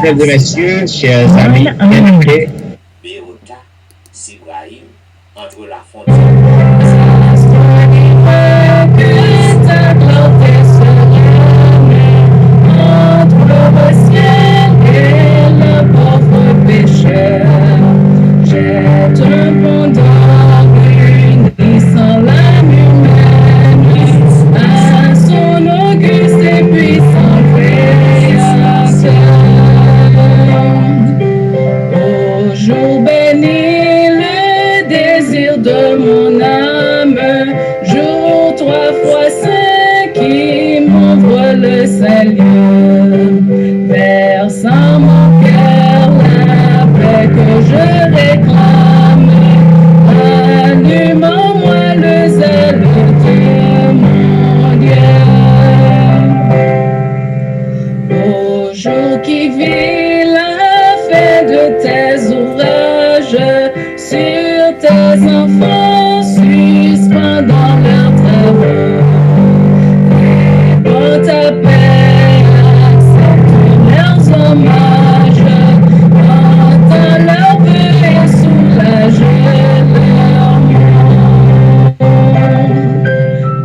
mesdames et messieurs, chers amis bien-aimés, Berota, Sibrahim, entre la fontaine. Entre le ciel et le pauvre pécheur, jette un pont d'or unissant l'âme humaine à son auguste et puissant Créateur. Ô jour béni, le désir de mon âme, jour 3 fois saint qui m'ouvre le salut, versant mon cœur la paix que je réclame, allume en moi le zèle de mon Dieu. Ô jour qui vit la fin de tes ouvrages, sur tes enfants suspendant leurs travaux, et par ta paix accepte leurs hommages, entends leurs vœux et soulage leur monde.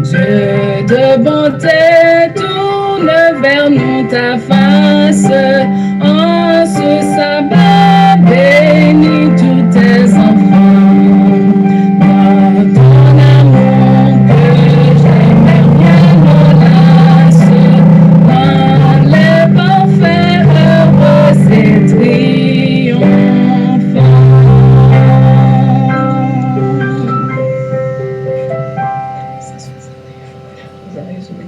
Dieu de bonté, tourne vers nous ta face, en ce sabbat bénis tous tes enfants. Dans ton amour que jamais rien ne lasse, dans les parfaits heureux et triomphants. Vous avez résumé.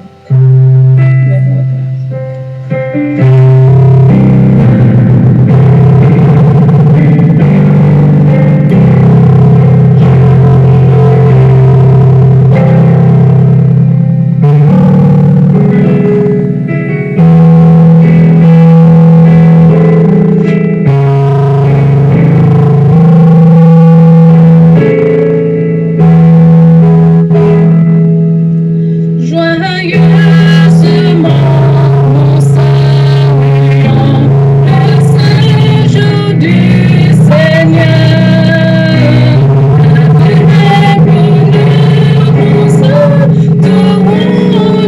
Joyeusement, mon saluant, le saint jour du Seigneur, avec bonheur, mon salut,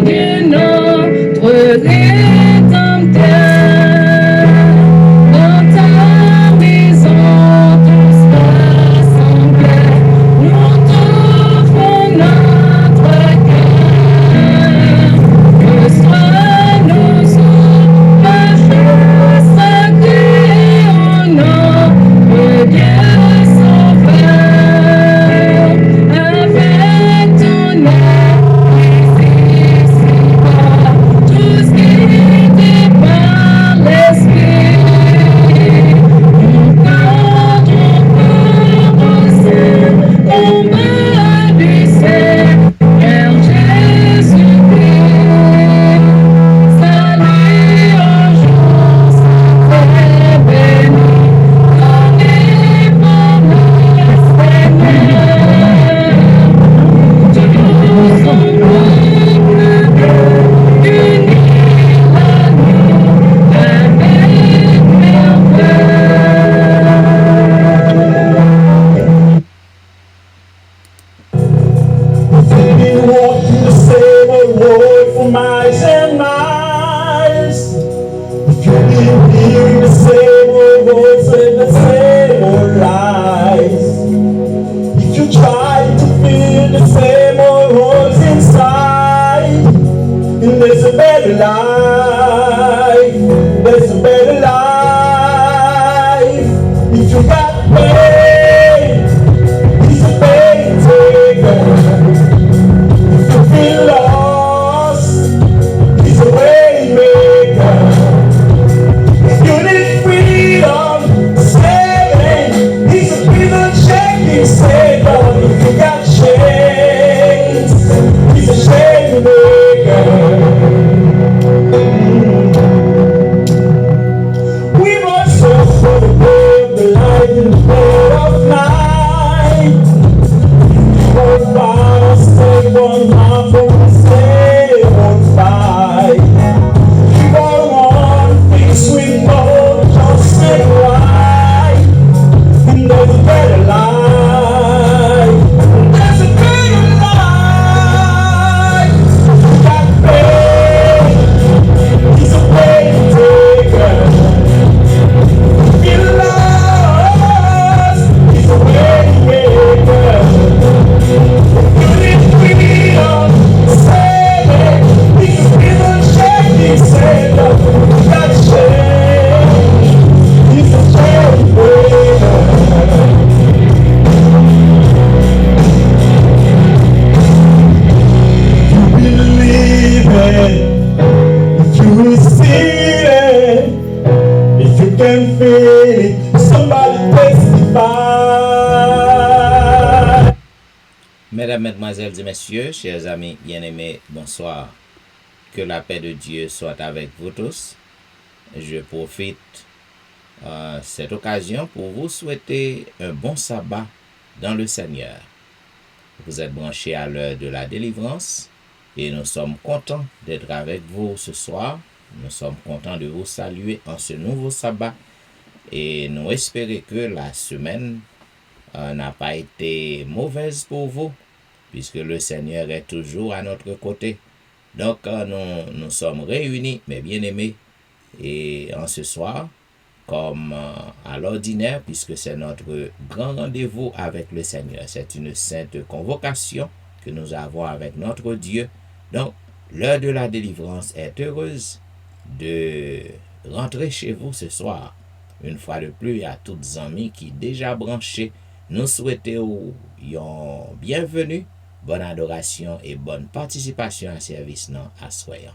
Dieu notre Rédempteur. Dans ta maison, tous rassemblés, nous t'offrons notre cœur. Reçois nos hommages sacrés au nom de Dieu Sauveur. Avec ton esprit ici-bas, tous guidés par l'Esprit, nous cadrons par au sein, combat du Seigneur Jésus-Christ. Salut au jour sacré béni, donné par le Seigneur. Tous son peuple unis la nuit avec merveille. We've been walking the same old road for miles and miles. You've been hearing the same old voice and the same old lies. If you try to feel the same old holes inside, then there's a better life. There's a better life. If you got pain, he's a pain taker. If you feel lost, he's a way maker. If you need freedom, saving, he's a prison shaking savior. If you got chains, he's a chain maker. We must search for the way of the light in the world. daily. Somebody testify. Mesdames, Mesdemoiselles et Messieurs, chers amis bien-aimés, bonsoir. Que la paix de Dieu soit avec vous tous. Je profite cette occasion pour vous souhaiter un bon sabbat dans le Seigneur. Vous êtes branchés à l'heure de la délivrance et nous sommes contents d'être avec vous ce soir. Nous sommes contents de vous saluer en ce nouveau sabbat et nous espérons que la semaine n'a pas été mauvaise pour vous puisque le Seigneur est toujours à notre côté. Donc nous sommes réunis, mes bien-aimés, et en ce soir, comme à l'ordinaire, puisque c'est notre grand rendez-vous avec le Seigneur. C'est une sainte convocation que nous avons avec notre Dieu. Donc, l'heure de la délivrance est heureuse de rentrer chez vous ce soir. Une fois de plus, à toutes les amis qui déjà branchés, nous souhaitons une bienvenue, bonne adoration et bonne participation à service à soyant.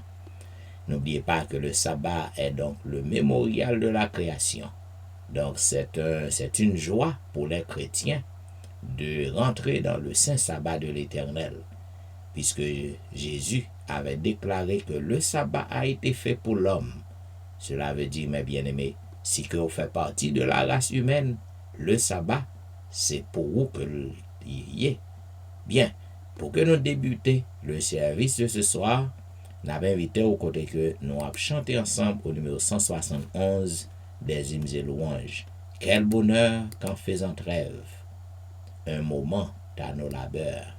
N'oubliez pas que le sabbat est donc le mémorial de la création. Donc c'est une joie pour les chrétiens de rentrer dans le saint sabbat de l'Éternel, puisque Jésus avait déclaré que le sabbat a été fait pour l'homme. Cela veut dire, mes bien-aimés, si que vous faites partie de la race humaine, le sabbat, c'est pour vous que y est. Bien, pour que nous débutions le service de ce soir, nous avons invité au côté que nous avons chanté ensemble au numéro 171 des hymnes et louanges. Quel bonheur qu'en faisant trêve, un moment à nos labeurs.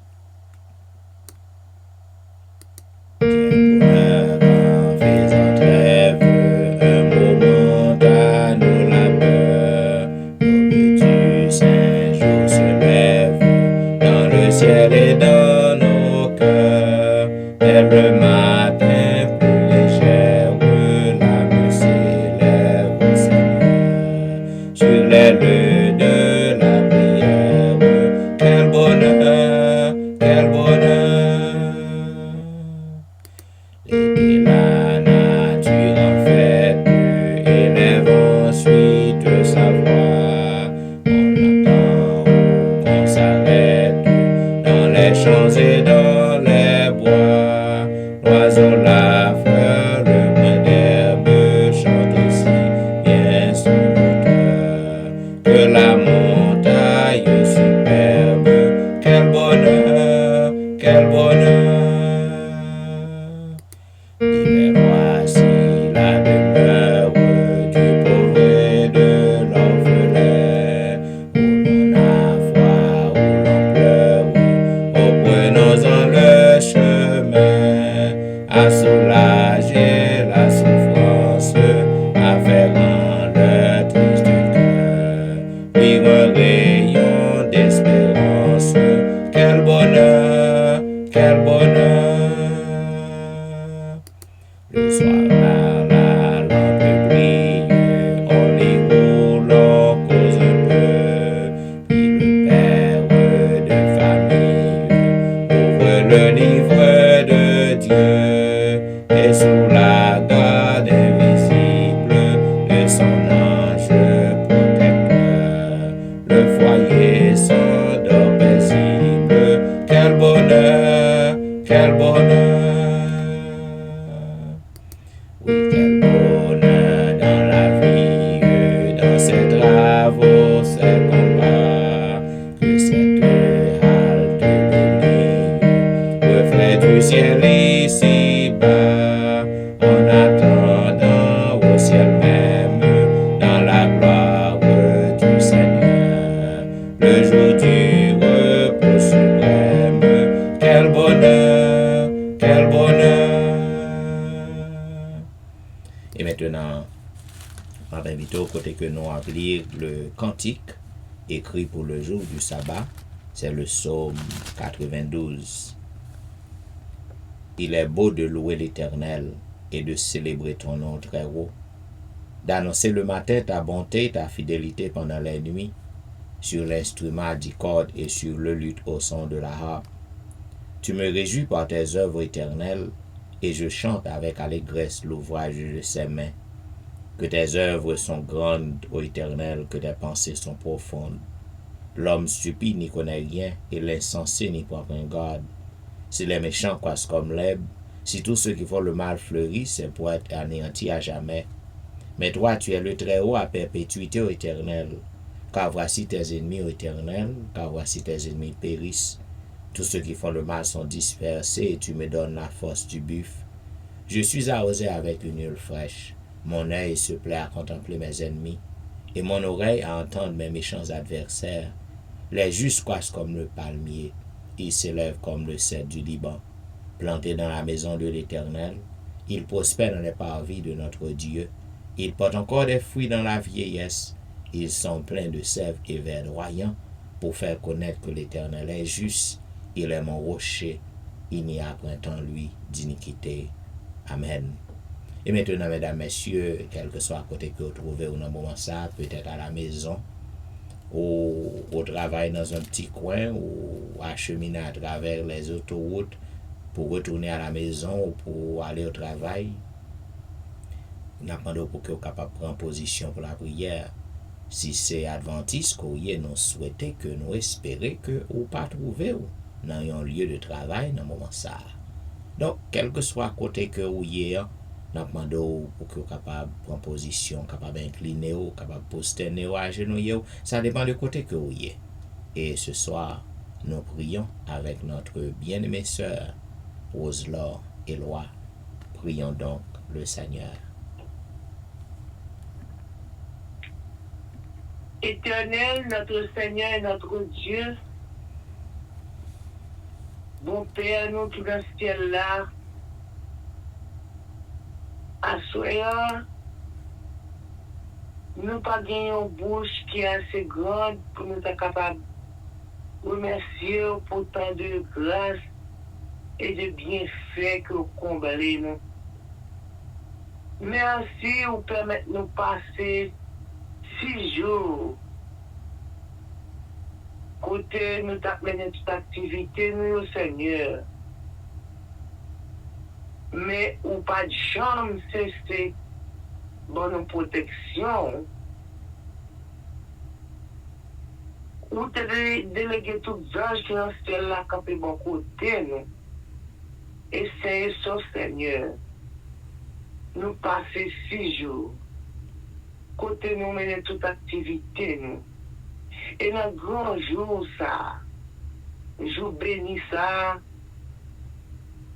Quel bonheur qu'en faisant trêve, un moment à nos labeurs. L'aube du Saint-Jour se lève dans le ciel et dans nos cœurs. Dès le matin plus légère, l'âme s'élève au Seigneur. Sur les lieux de la prière, quel bonheur, quel bonheur. Et la nature en fait élève ensuite sa voix. On l'entend ou qu'on s'arrête dans les champs et dans les bois. L'oiseau, la fleur, le brin d'herbe chante aussi bien son auteur. Que la montagne superbe, quel bonheur, quel bonheur. Et voici la demeure du pauvre et de l'orphelin, où l'on a froid, où l'on pleure, reprenons-en le chemin, à soulager la souffrance, à faire en le triste cœur, vivre un rayon d'espérance. Quel bonheur, quel bonheur. Le soir la lampe brille, on lit ou l'on cause un peu, puis le père de famille ouvre le livre de Dieu, et sous la garde invisible de son ange protecteur, le foyer s'endort paisible. Quel bonheur, quel bonheur. Oui, quel bonheur dans la vie, dans ses travaux, ses combats, que cette halte de ligne, reflet du ciel ici-bas, en attendant au ciel même, dans la gloire du Seigneur, le jour du repos suprême. Quel bonheur, quel bonheur. Et maintenant, on va inviter au côté que nous allons lire le cantique écrit pour le jour du sabbat. C'est le psaume 92. Il est beau de louer l'Éternel et de célébrer ton nom très haut, d'annoncer le matin ta bonté, ta fidélité pendant les nuits, sur l'instrument à 10 cordes et sur le luth au son de la harpe. Tu me réjouis par tes œuvres éternelles, et je chante avec allégresse l'ouvrage de ses mains. Que tes œuvres sont grandes, ô Éternel, que tes pensées sont profondes. L'homme stupide n'y connaît rien, et l'insensé n'y prend point garde. Si les méchants croissent comme l'herbe, si tous ceux qui font le mal fleurissent, c'est pour être anéantis à jamais. Mais toi, tu es le Très-Haut à perpétuité, ô Éternel. Car voici tes ennemis, ô Éternel, car voici tes ennemis périssent. Tous ceux qui font le mal sont dispersés, et tu me donnes la force du buffle. Je suis arrosé avec une huile fraîche. Mon œil se plaît à contempler mes ennemis, et mon oreille à entendre mes méchants adversaires. Les justes croissent comme le palmier, ils s'élèvent comme le cèdre du Liban. Plantés dans la maison de l'Éternel, ils prospèrent dans les parvis de notre Dieu. Ils portent encore des fruits dans la vieillesse. Ils sont pleins de sève et verdoyants pour faire connaître que l'Éternel est juste. Il est mon rocher. Il n'y a point en lui d'iniquité. Amen. Et maintenant, mesdames, messieurs, quel que soit à côté que vous trouvez ou dans le moment ça, peut-être à la maison, ou au travail dans un petit coin, ou à cheminer à travers les autoroutes pour retourner à la maison ou pour aller au travail, nous demandons pour que vous soyez capable de prendre position pour la prière. Si c'est adventiste que nous souhaitons que nous espérons que vous ne pas trouver dans un lieu de travail dans le moment ça. Donc, quel que soit à côté que vous y nous demandons pour que vous soyez capable de prendre position, capable d'incliner, capable de posterner, agenouiller. Ça dépend du côté que vous y êtes. Et ce soir, nous prions avec notre bien-aimée sœur, Rose-Laure Éloi. Prions donc le Seigneur. Éternel, notre Seigneur et notre Dieu, bon Père, nous qui dans ce ciel-là, à soir, nous pas gagnons une bouche qui est assez grande pour nous être capables de remercier pour tant de grâce et de bienfaits que vous comblez nous. Merci pour permettre de nous passer 6 jours. Côté nous t'amener toute activité, nous, Seigneur. Mais ou pas de chambre, c'est bonne protection. Ou te déléguer tout ange qui dans ce ciel-là, campé bon côté, nous. Essayez ça, Seigneur. Nous passer 6 jours. Côté nous mener toute activité, nous. Et dans le grand jour, ça, jour béni, ça,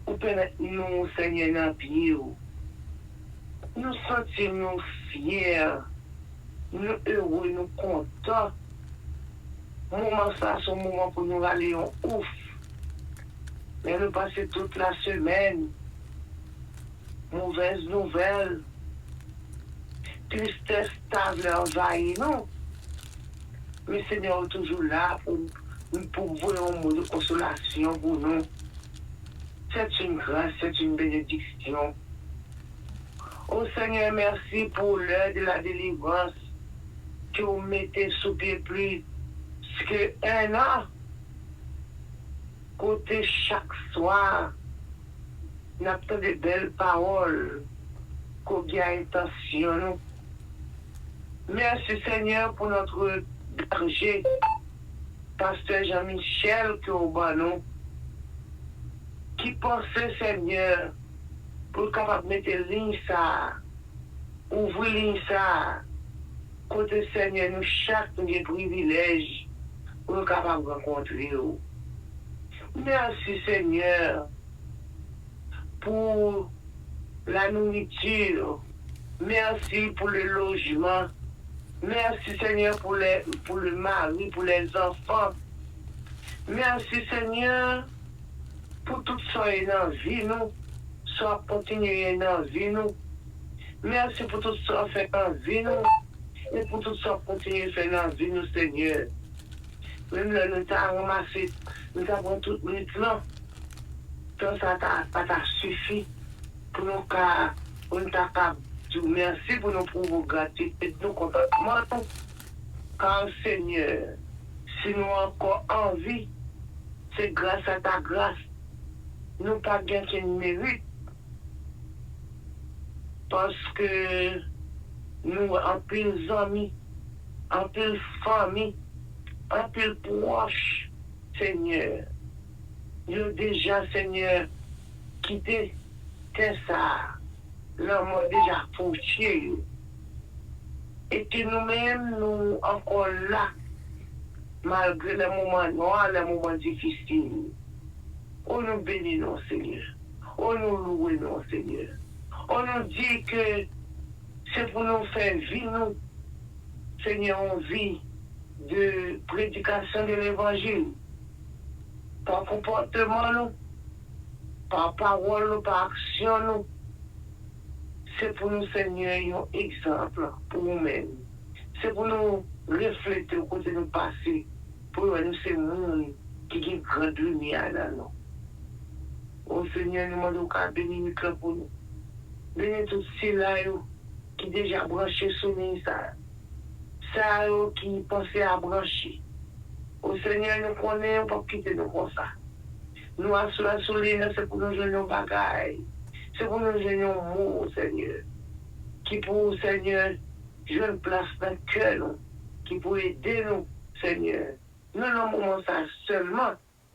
ou permettre nous, Seigneur, dans le pied, nous sentir nous fiers, nous heureux, nous contents. Moment ça, c'est un moment pour nous aller en ouf. Mais nous passer toute la semaine, mauvaise nouvelle, tristesse, table envahie, non? Mais Seigneur est toujours là pour voir un mot de consolation pour nous. C'est une grâce, c'est une bénédiction. Oh Seigneur, merci pour l'heure de la délivrance que vous mettez sous pied plus qu'un an. Côté chaque soir, nous avons de belles paroles, qu'on bien intention. Merci Seigneur pour notre berger, pasteur Jean-Michel Corbanon, qui pensait Seigneur pour capable mettre ligne ça, ouvrir ligne ça, côté Seigneur, nous chaque nous privilège pour nous capable de rencontrer. Merci Seigneur pour la nourriture. Merci pour le logement. Merci Seigneur pour le mari, pour les enfants. Merci Seigneur pour tout ça et dans la vie, nous. Soit continuer dans la vie, nous. Merci pour tout ça fait dans la vie, nous. Et pour tout ça continuer à faire dans la vie, nous, Seigneur. Même là, nous avons ramassé, nous avons tout le temps. Tout ça n'a suffi pour nous faire merci pour nous pour vos gratitude, nous contentement. Car Seigneur, si nous avons encore envie, c'est grâce à ta grâce. Nous pas gagné de mérite. Parce que nous en pile amis, en pile famille, en pile proche, Seigneur. Nous déjà, Seigneur, quitté ça, l'homme a déjà fauché. Et que nous-mêmes, nous encore là, malgré les moments noirs, les moments difficiles. On nous bénit, non, Seigneur. On nous loue, non, Seigneur. On nous dit que c'est pour nous faire vivre, nous, Seigneur, on vit de prédication de l'évangile. Par comportement, nous, par parole, nous, par action, nous. C'est pour nous, Seigneur, un exemple pour nous-mêmes. C'est pour nous refléter au côté de nous passer, pour nous, ces monde qui ont une grande lumière là, nous. Oh Seigneur, nous demandons qu'à bénir nous pour nous. Bénir tous ceux-là qui déjà branché sur nous, ça qui pensaient à brancher. Oh Seigneur, nous connaissons pas quitter nous comme ça. Nous assurons sur les c'est pour nous jouer nos bagailles. C'est pour nous jouer nos mots, Seigneur. Qui pour, Seigneur, jouer une place dans le cœur, qui pour aider nous, Seigneur. Non, non, moment ça seulement,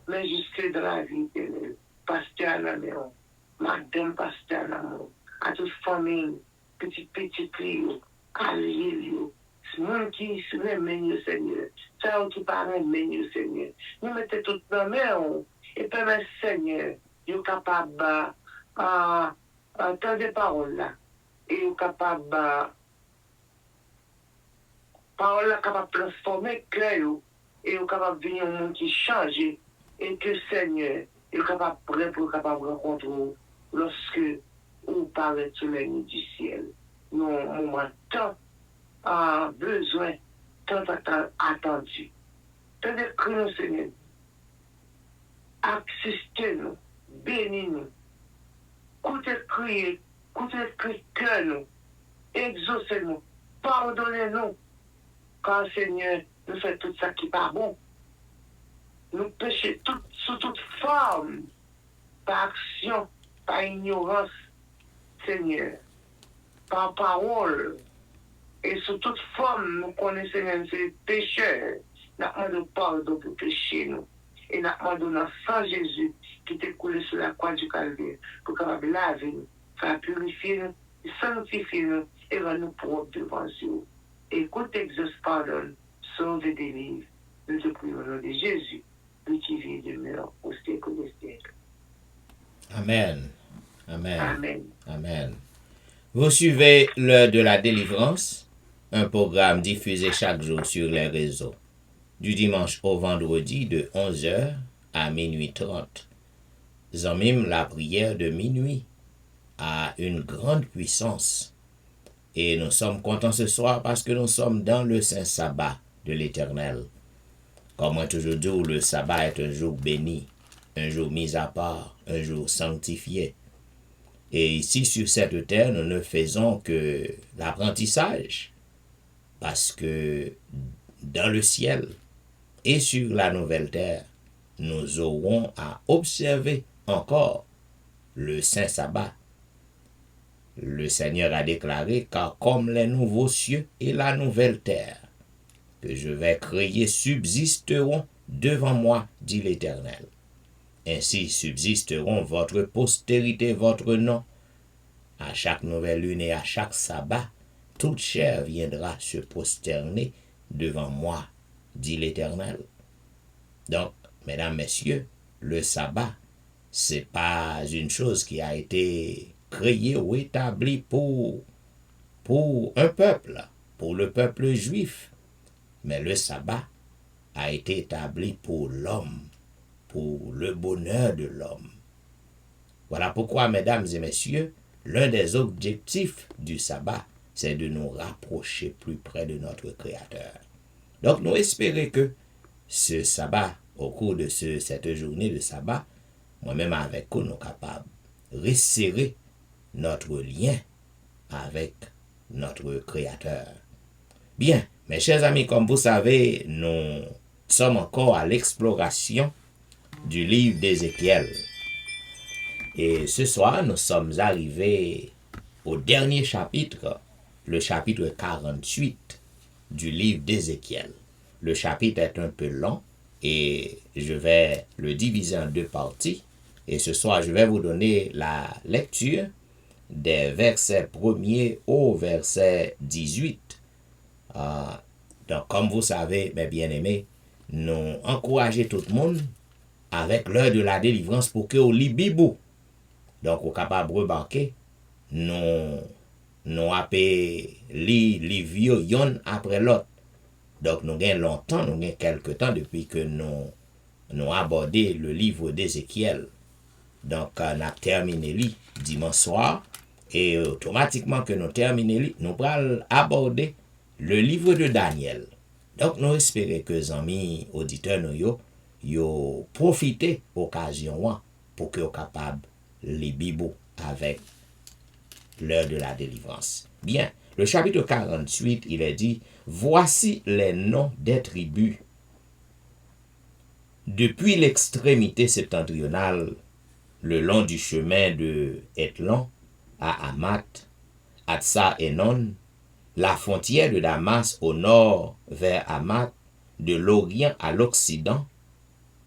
mais jusque dans la vie éternelle. Pasteur à la maison, madame pasteur à la maison, à toute famille, petit trio, allié, ce monde qui se remet, Seigneur, ça qui paraît mieux, Seigneur. Nous mettons tout dans la main et permettez, Seigneur, nous capable d'entendre des paroles là, et nous capable parole là capable de transformer le cœur, et nous capable de venir un monde qui change, et que, Seigneur, est capable prêt pour capable rencontrer lorsque on parle sur les nuits du ciel. Nous avons tant besoin, tant attendu. C'est-à-dire que nous, Seigneur, assistez-nous, bénis-nous, écoutez cœur nous, exaucez-nous, pardonnez-nous, car Seigneur, nous faisons tout ça qui n'est pas bon. Nous péchons sous toute forme, par action, par ignorance, Seigneur, par parole, et sous toute forme, nous connaissons, Seigneur, ces pécheurs. Nous demandons pardon pour pécher nous. Et nous demandons dans sang Jésus qui t'est coulé sur la croix du Calvaire pour capable laver nous, faire purifier nous, sanctifier nous et rendre nous propres devant Dieu. Écoute, exauce, pardonne, sauve et délivre. Nous te prions au nom de Jésus, lui qui vit et demeure au siècle des siècles. Amen. Amen. Amen. Amen. Vous suivez l'heure de la délivrance, un programme diffusé chaque jour sur les réseaux, du dimanche au vendredi de 11h à minuit 30. Zamim, la prière de minuit a une grande puissance. Et nous sommes contents ce soir parce que nous sommes dans le saint sabbat de l'Éternel. Comme moi toujours dit, le sabbat est un jour béni, un jour mis à part, un jour sanctifié. Et ici, sur cette terre, nous ne faisons que l'apprentissage. Parce que dans le ciel et sur la nouvelle terre, nous aurons à observer encore le saint sabbat. Le Seigneur a déclaré, car comme les nouveaux cieux et la nouvelle terre que je vais créer subsisteront devant moi, dit l'Éternel. Ainsi subsisteront votre postérité, votre nom. À chaque nouvelle lune et à chaque sabbat, toute chair viendra se prosterner devant moi, dit l'Éternel. Donc, mesdames, messieurs, le sabbat, c'est pas une chose qui a été créée ou établie pour un peuple, pour le peuple juif. Mais le sabbat a été établi pour l'homme, pour le bonheur de l'homme. Voilà pourquoi, mesdames et messieurs, l'un des objectifs du sabbat, c'est de nous rapprocher plus près de notre Créateur. Donc, nous espérons que ce sabbat, au cours de cette journée de sabbat, moi-même avec vous, nous sommes capables de resserrer notre lien avec notre Créateur. Bien, mes chers amis, comme vous savez, nous sommes encore à l'exploration du livre d'Ézéchiel. Et ce soir, nous sommes arrivés au dernier chapitre le chapitre 48 du livre d'Ézéchiel. Le chapitre est un peu long et je vais le diviser en deux parties. Et ce soir, je vais vous donner la lecture des versets 1er au verset 18. Donc, comme vous savez, mes bien-aimés, nous encourageons tout le monde avec l'heure de la délivrance pour que vous lisez Bibou. Donc, vous êtes capable de remarquer, nous avons li vieux yon après l'autre. Donc, nous avons longtemps, nous avons quelques temps depuis que nous abordé le livre d'Ézéchiel. Donc, on a terminé li dimanche soir et automatiquement que nous terminons li, nous allons aborder le livre de Daniel. Donc, nous espérons que les amis auditeurs nous yo profité occasion pour que soient capables les Bibles avec l'heure de la délivrance. Bien, le chapitre 48, il est dit, voici les noms des tribus. Depuis l'extrémité septentrionale, le long du chemin de Hethlon à Hamath, Hatsa Enon, la frontière de Damas au nord vers Hamath, de l'Orient à l'Occident,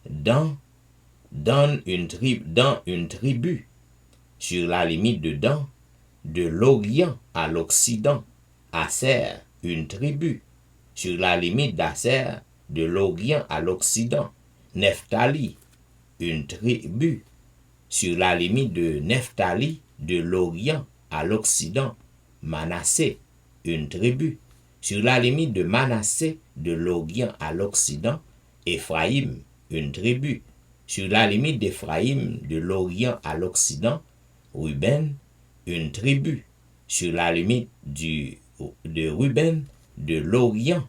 dans une tribu, sur la limite de Dan, de l'Orient à l'Occident, Aser, une tribu, sur la limite d'Aser, de l'Orient à l'Occident, Nephtali, une tribu, sur la limite de Nephtali, de l'Orient à l'Occident, Manassé, une tribu, sur la limite de Manassé, de l'Orient à l'Occident, Éphraïm, une tribu, sur la limite d'Éphraïm, de l'Orient à l'Occident, Ruben, une tribu, sur la limite de Ruben, de l'Orient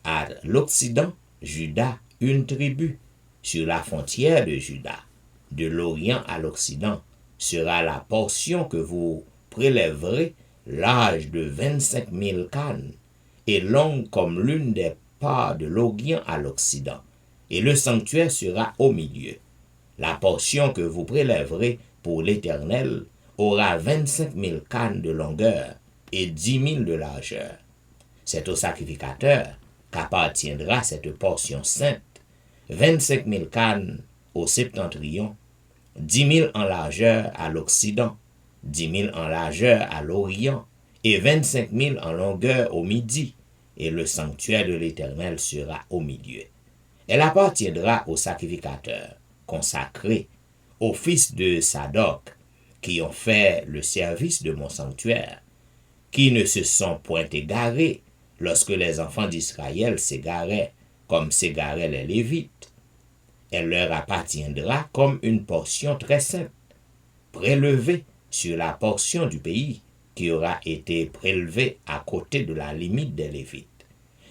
à l'Occident, Juda, une tribu, sur la frontière de Juda, de l'Orient à l'Occident, sera la portion que vous prélèverez, large de 25 000 cannes, et longue comme l'une des parts de l'Orient à l'Occident, et le sanctuaire sera au milieu. La portion que vous prélèverez pour l'Éternel aura 25 000 cannes de longueur et 10 000 de largeur. C'est au sacrificateur qu'appartiendra cette portion sainte, 25 000 cannes au septentrion, 10 000 en largeur à l'Occident, 10 000 en largeur à l'Orient, et 25 000 en longueur au midi, et le sanctuaire de l'Éternel sera au milieu. Elle appartiendra aux sacrificateurs consacrés, aux fils de Sadoc, qui ont fait le service de mon sanctuaire, qui ne se sont point égarés lorsque les enfants d'Israël s'égaraient, comme s'égaraient les Lévites. Elle leur appartiendra comme une portion très sainte, prélevée sur la portion du pays qui aura été prélevée à côté de la limite des Lévites.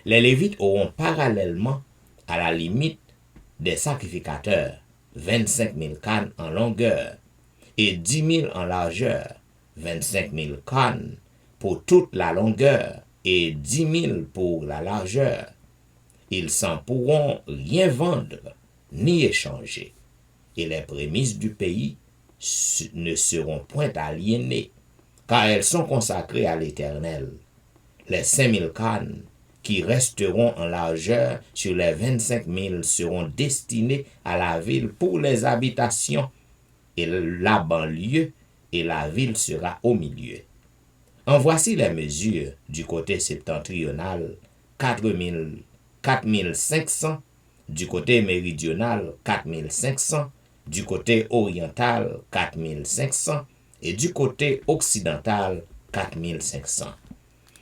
Les Lévites auront parallèlement à la limite des sacrificateurs 25 000 cannes en longueur et 10 000 en largeur, 25 000 cannes pour toute la longueur et 10 000 pour la largeur. Ils s'en pourront rien vendre ni échanger, et les prémices du pays ne seront point aliénées, car elles sont consacrées à l'Éternel. Les 5 000 cannes qui resteront en largeur sur les 25 000 seront destinées à la ville pour les habitations, et la banlieue et la ville sera au milieu. En voici les mesures du côté septentrional, 4 500, du côté méridional, 4 500, du côté oriental, 4 500, et du côté occidental, 4 500.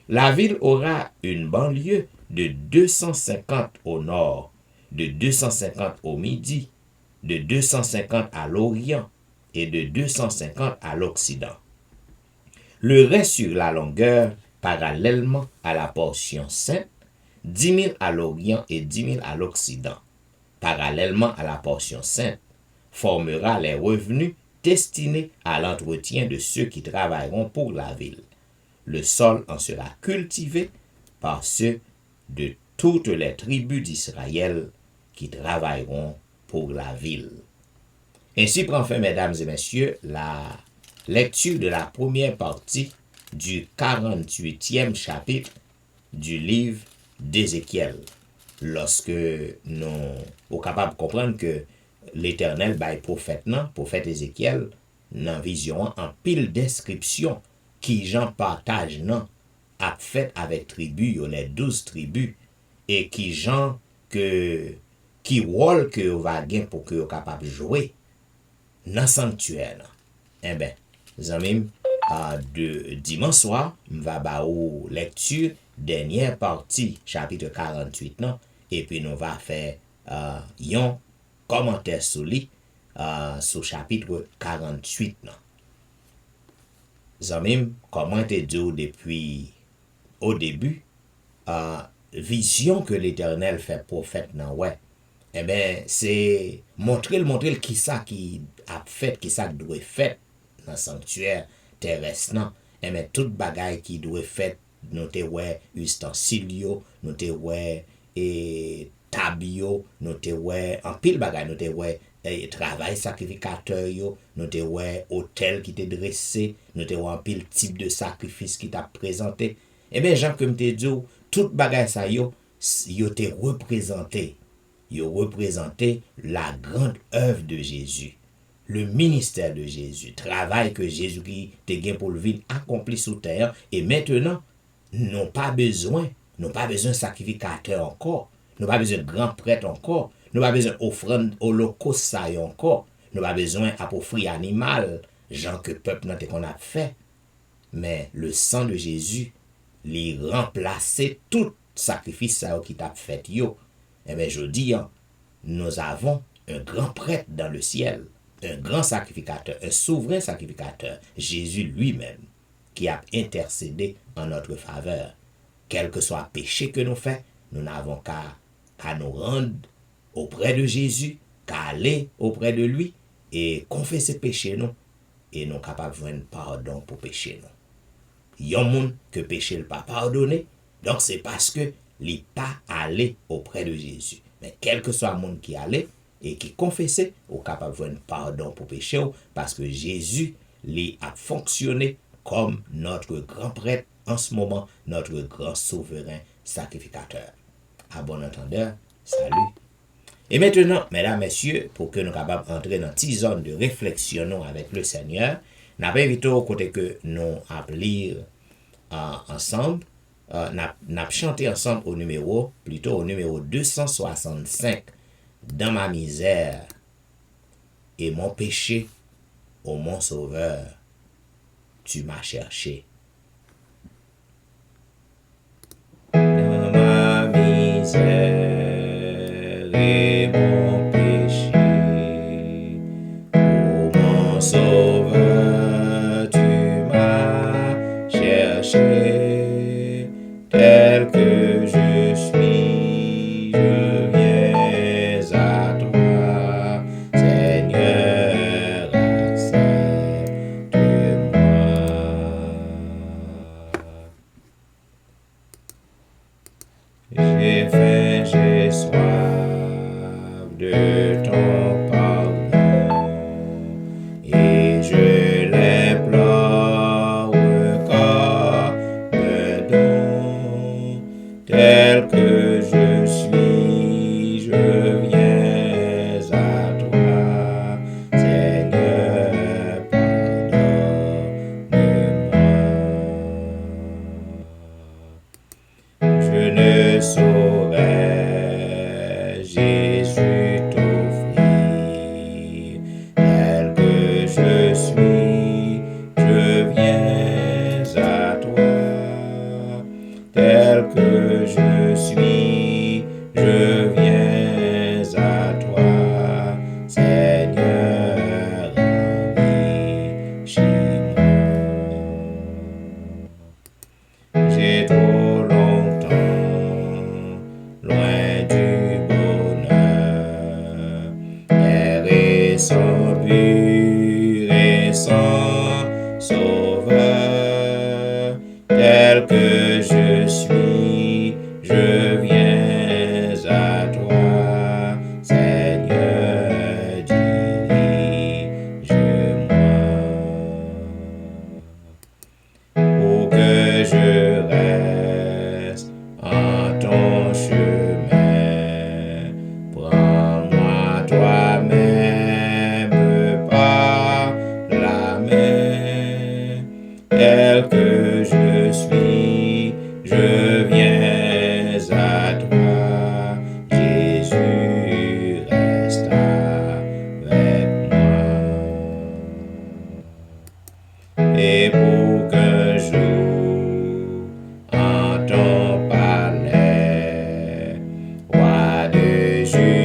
La ville aura une banlieue de 250 au nord, de 250 au midi, de 250 à l'orient et de 250 à l'occident. Le reste sur la longueur, parallèlement à la portion sainte, 10 000 à l'orient et 10 000 à l'occident, parallèlement à la portion sainte, formera les revenus destinés à l'entretien de ceux qui travailleront pour la ville. Le sol en sera cultivé par ceux de toutes les tribus d'Israël qui travailleront pour la ville. Ainsi prend fin, mesdames et messieurs, la lecture de la première partie du 48e chapitre du livre d'Ézéchiel. Lorsque nous sommes capables de comprendre que l'Éternel bail prophète Ézéchiel, dans vision en pile description qui Jean partage non a fait avec tribu, les 12 tribus, et qui Jean qui rôle que va gagner pour que vous capable de jouer dans sanctuaire. Eh ben, zamim, de dimanche soir, m'va ba ou lecture dernière partie chapitre 48 non, et puis nous va faire yon commentaire sur lui sur chapitre 48 non. Zamim, comment te dit depuis au début, vision que l'Éternel fait prophète nan ouais. Eh ben, c'est montrer qui ça qui a fait, qui ça doit fait dans le sanctuaire terrestre nan. Eh ben, tout bagay qui doit fait, nous te ouais ustensilio, nous te ouais et tabio, nous te ouais en pile bagay, nous te ouais travail sacrificateur yo, nous te ouais hôtel qui te dressé, nous te ouais en pile type de sacrifice qui t'a présenté. Eh bien, Jean, comme te dit, tout bagay ça yo te représenté. Yo représenté la grande œuvre de Jésus, le ministère de Jésus, travail que Jésus-Christ te gain pour le vivre accompli sur terre. Et maintenant, nous pas besoin de sacrificateur encore, nous pas besoin de grand prêtre encore, nous pas besoin d'offrande holocauste ça encore, nous pas besoin d'offrir animal, gens que peuple n'a qu'on a fait, mais le sang de Jésus li remplacer tout sacrifice ça qui t'a fait yo. Eh bien, je dis, nous avons un grand prêtre dans le ciel, un grand sacrificateur, un souverain sacrificateur, Jésus lui-même, qui a intercédé en notre faveur. Quel que soit le péché que nous faisons, nous n'avons qu'à nous rendre auprès de Jésus, qu'à aller auprès de lui et confesser péché nous, et nous capables de joindre pardon pour péché nous. Yon moun que péché le pas pardonné, donc c'est parce que li pas allé auprès de Jésus. Mais quel que soit le monde qui allait et qui confessait, ou capable de joindre pardon pour péché, parce que Jésus li a fonctionné comme notre grand prêtre en ce moment, notre grand souverain sacrificateur. À bon entendeur, salut. Et maintenant, mesdames, messieurs, pour que nous capables d'entrer dans une petite zone de réflexion avec le Seigneur, nous avons invité au côté que nous appelons ensemble, n'a chanté ensemble au numéro 265, dans ma misère et mon péché, ô mon sauveur, tu m'as cherché. Dans ma misère et mon péché, ô mon sauveur, tu m'as cherché. Tel que je suis, je viens à toi, Seigneur, accepte-moi.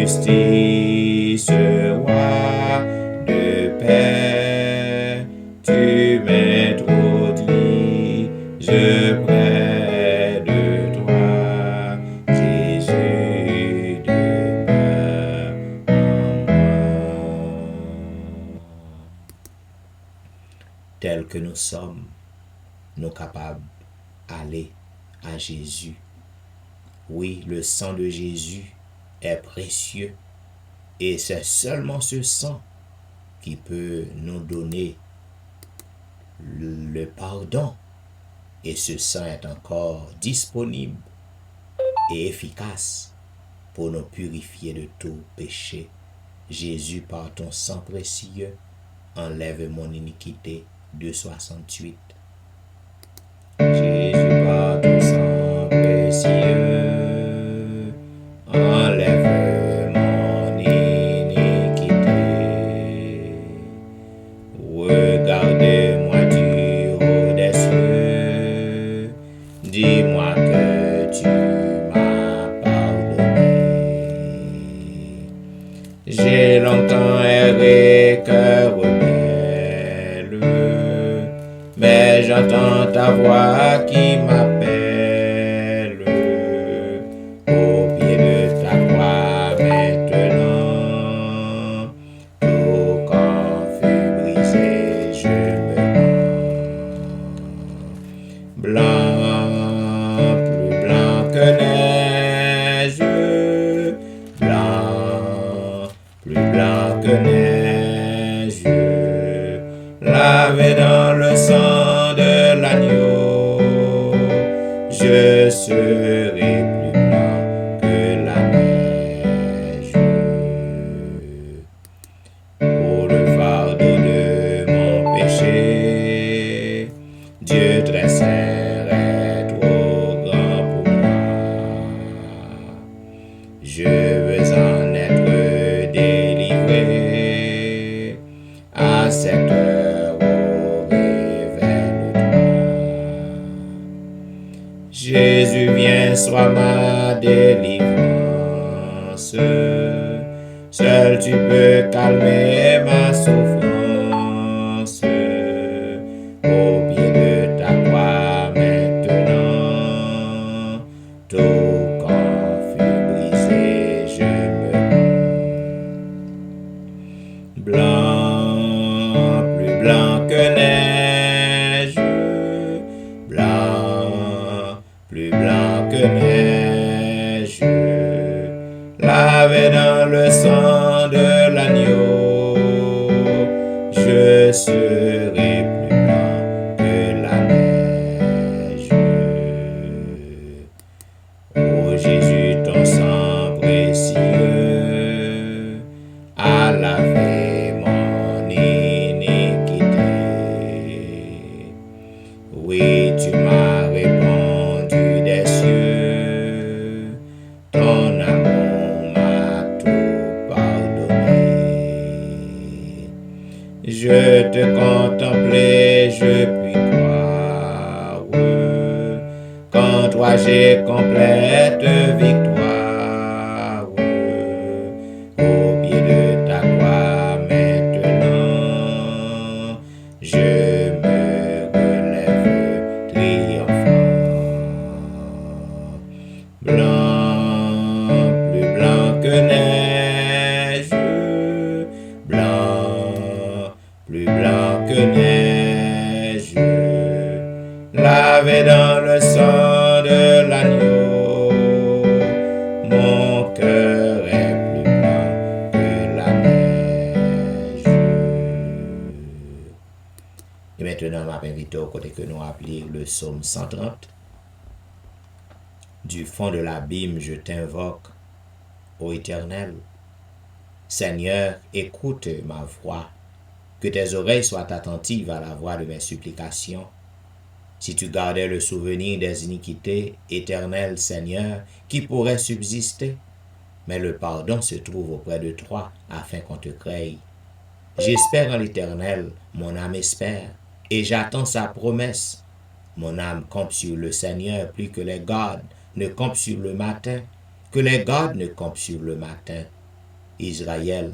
justice, roi de paix, tu m'introduis, je près de toi, Jésus demeure en moi. Tel que nous sommes, nous capables d'aller à Jésus. Oui, le sang de Jésus est précieux et c'est seulement ce sang qui peut nous donner le pardon. Et ce sang est encore disponible et efficace pour nous purifier de tout péché. Jésus, par ton sang précieux, enlève mon iniquité. 2:68. Jésus, par ton sang précieux, enlève mon iniquité. Regarde-moi du haut des cieux, dis-moi que tu m'as pardonné. J'ai longtemps erré, cœur rebelle, mais j'entends ta voix qui m'appelle. Au pied de ta croix maintenant, tout quand fut brisé, je me rends. Blanc, plus blanc que neige, blanc, plus blanc que neige, lavé dans le sang de l'agneau, je serai plus blanc que la neige. Pour le fardeau de mon péché, Dieu très saint est trop grand pour moi. Je veux en être délivré à cette heure au réveil-toi. Jésus, viens, sois ma délivrance. Seul tu peux calmer ma souffrance. Au pied de ta croix maintenant, tout quand fut brisé, je me rends. Blanc, plus blanc que neige, blanc, plus blanc que neige, lavé dans le sang de l'agneau, je serai plus blanc que la neige. Ô Jésus, ton sang précieux a lavé mon iniquité. Oui, tu m'as répondu des cieux, ton amour m'a tout pardonné. Je te contemplais, je puis croire qu'en toi j'ai complète victoire. Au pied de ta croix maintenant, je me relève triomphant. Blanc, plus blanc que neige, blanc, plus blanc que neige, lavé dans le sang de l'agneau, mon cœur est plus blanc que la neige. Et maintenant, je m'invite au côté que nous appelons le psaume 130. Du fond de l'abîme, je t'invoque, ô Éternel. Seigneur, écoute ma voix, que tes oreilles soient attentives à la voix de mes supplications. Si tu gardais le souvenir des iniquités, Éternel Seigneur, qui pourrait subsister? Mais le pardon se trouve auprès de toi, afin qu'on te crée. J'espère en l'Éternel, mon âme espère, et j'attends sa promesse. Mon âme compte sur le Seigneur plus que les gardes ne campent sur le matin, que les gardes ne campent sur le matin. Israël,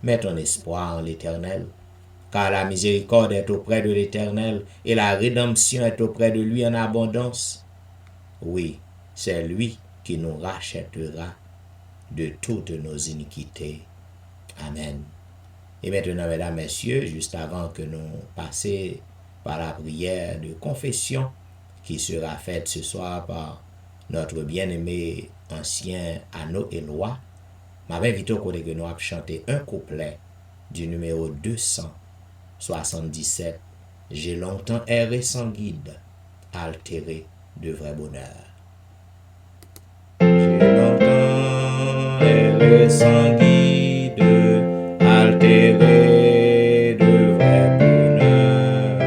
mets ton espoir en l'Éternel, car la miséricorde est auprès de l'Éternel et la rédemption est auprès de lui en abondance. Oui, c'est lui qui nous rachètera de toutes nos iniquités. Amen. Et maintenant, mesdames, messieurs, juste avant que nous passions par la prière de confession qui sera faite ce soir par notre bien-aimé ancien Anneau Éloi, m'invite au côté que nous avons chanté un couplet du numéro 277. J'ai longtemps erré sans guide, altéré de vrai bonheur. J'ai longtemps erré sans guide, altéré de vrai bonheur.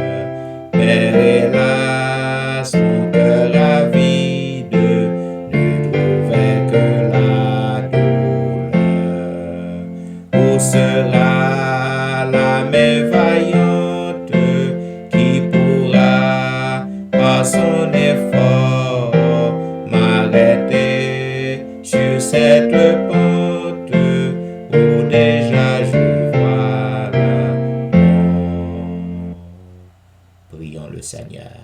Mais hélas, mon cœur avide ne trouvait que la douleur. Où sera la main vaillante qui pourra, par son effort, m'arrêter sur cette pente où déjà je vois la mort. Prions le Seigneur.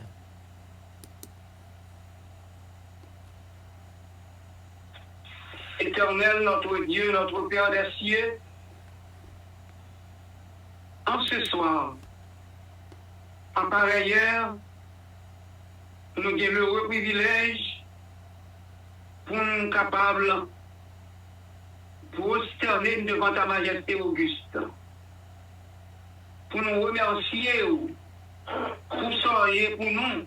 Éternel, notre Dieu, notre Père des cieux, en ce soir, en pareille heure, nous avons l'heureux privilège pour nous capables prosterner devant ta majesté auguste, pour nous remercier pour ça et pour nous,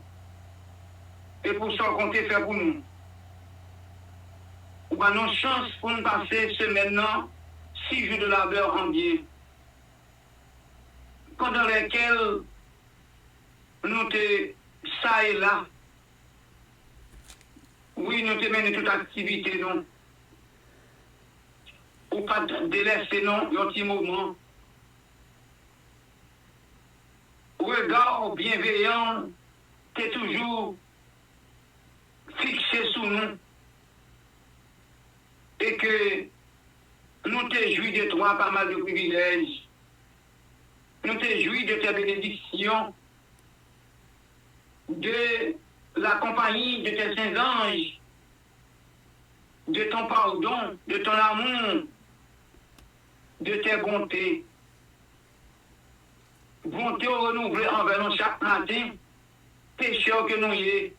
et pour ça qu'on t'a fait pour nous. Ou pas nos chances pour nous passer ce maintenant 6 jours de labeur en Dieu, pendant lesquels nous te ça et là. Oui, nous te menons toute activité, non. Ou pas délaisser, non, un petit moment. Regard bienveillant, t'es toujours fixé sur nous. Et que nous te jouis de toi pas mal de privilèges. Nous te jouis de tes bénédictions, de la compagnie de tes saints anges, de ton pardon, de ton amour, de tes bontés. Bonté renouvelée envers nous chaque matin, pécheurs que nous y est.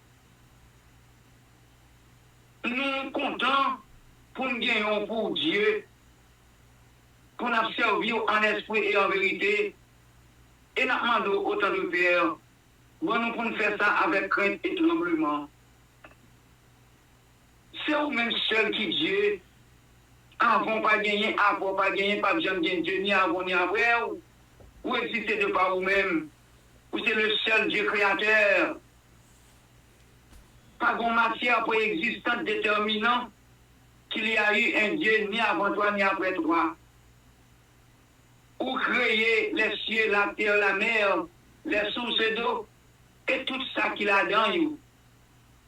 Nous comptons pour nous gagner pour Dieu, pour nous servir en esprit et en vérité, et nous demandons autant de Père. Bon, nous pouvons faire ça avec crainte et tremblement. C'est vous-même seul qui Dieu, avant pas gagner, avant pas gagner, pas besoin de gagner Dieu, ni avant ni après, ou existez de par vous-même, ou c'est le seul Dieu créateur. Pas de matière pour existence déterminant qu'il y a eu un Dieu ni avant toi ni après toi. Ou créer les cieux, la terre, la mer, les sources d'eau, et tout ça qu'il a dans vous.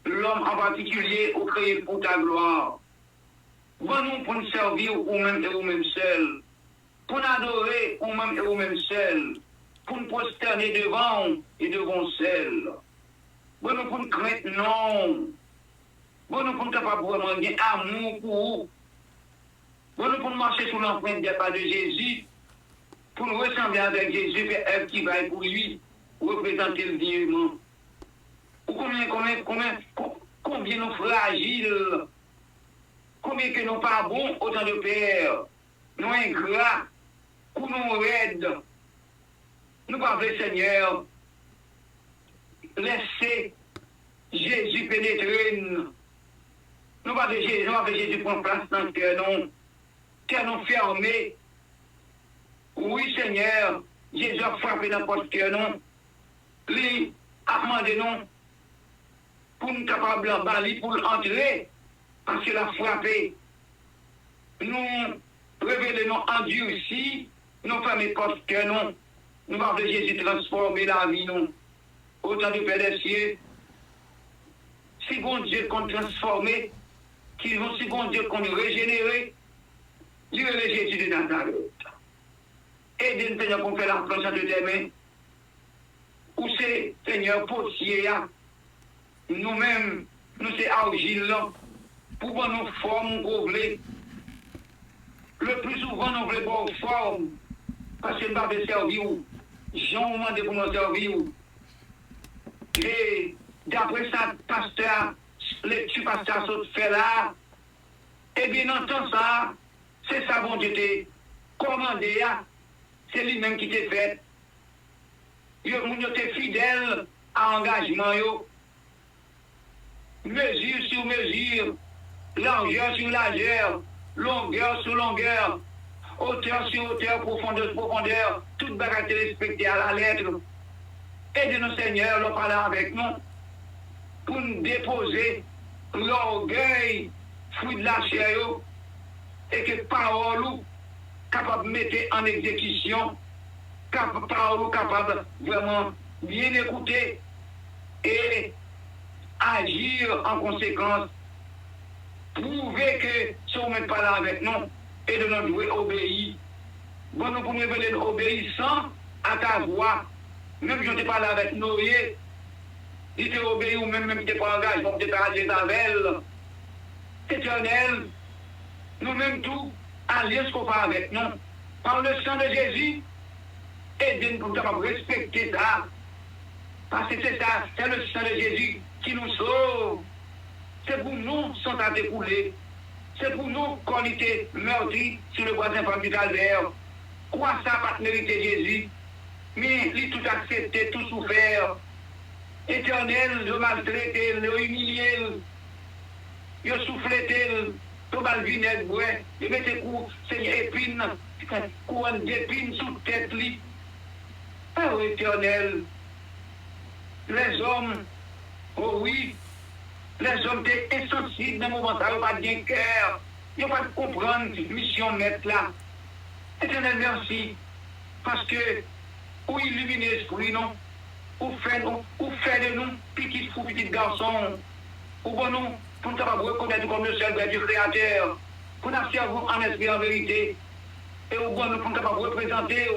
L'homme en particulier, ou créé pour ta gloire. Bon, nous pour nous servir vous-même et vous-même seul. Pour nous adorer vous-même et vous-même seul. Pour nous prosterner devant et devant seul. Bon, nous pour nous craindre, non. Bon, nous pour nous capables vraiment bien amour pour vous. Bon, nous pour nous marcher sous l'empreinte des pas de Jésus. Pour nous ressembler avec Jésus, faire qui va pour lui, représenter le diamant. Combien nous fragiles, combien que nous pas bons, autant de pères, nous ingrats, ou nous raides. Nous parlons, Seigneur, laissez Jésus pénétrer. Nous parlons de Jésus prendre place dans le cœur, non. Cœur nous fermé. Oui, Seigneur, Jésus a frappé dans notre cœur, non. Lui a demandé, non, pour nous capables en bali, pour entrer, parce qu'il a frappé. Nous révélons en Dieu aussi, nous fermons notre cœur, non. Nous parlons de Jésus transformer la vie, non. Autant de Père des cieux, si bon Dieu qu'on transforme, si bon Dieu qu'on régénère, il Dieu est Jésus de Nazareth. Aidez-nous, Seigneur, pour faire la planche de tes mains. Où c'est, Seigneur, potier, nous-mêmes, nous c'est argile là, pour que nous formes qu'on voulait. Le plus souvent, nous voulons bonne forme, parce que nous ne pouvons pas servir. Jean m'a demandé pour nous servir. Et d'après ça, pasteur, lecture pasteur saute fait là, et bien entend ça, c'est ça bon Dieu t'a commandé, c'est lui-même qui t'a fait. Vous êtes fidèle à l'engagement. Mesure sur mesure, largeur sur largeur, longueur sur longueur, hauteur sur hauteur, profondeur sur profondeur, toute bagarre respectée à la lettre. Aidez-nous, Seigneur, l'on parle avec nous, pour nous déposer l'orgueil, fruit de la chair, et que parole capable de mettre en exécution, parole capable vraiment bien écouter et agir en conséquence. Prouver que si on ne pas là avec nous, et de nous jouer obéir. Bon, nous pouvons venir obéissant à ta voix. Même si je n'étais pas là avec Noé, il t'a obéi ou même si tu n'es pas engagé, donc tu n'es pas agé avec elle. Éternel, nous-mêmes tout, alliance qu'on fait avec nous. Par le sang de Jésus, aidez-nous pour capable respecter ça. Parce que c'est ça, c'est le sang de Jésus qui nous sauve. C'est pour nous sans à découler. C'est pour nous qu'on était meurtri sur le bois infâme du calvaire. Quoi ça pas mériter Jésus? Mais il tout accepté, tout souffert. Éternel, le maltraité, le humilié, le souffleté, le mal vinaigre, ouais. Il mettait Seigneur épine, couronne d'épines sous tête, lui. Oh éternel, les hommes, oh oui, les hommes étaient insensibles dans le moment, ça n'a pas bien cœur. Ils n'ont pas comprendre la mission maître là. Éternel, merci. Parce que, ou illuminer l'esprit, non? Ou faire de nous, petits fous, petits garçons. Ou bon nous, pour nous reconnaître comme le seul du Créateur. Pour nous servir en esprit, en vérité. Et au bon nous, pour nous représenter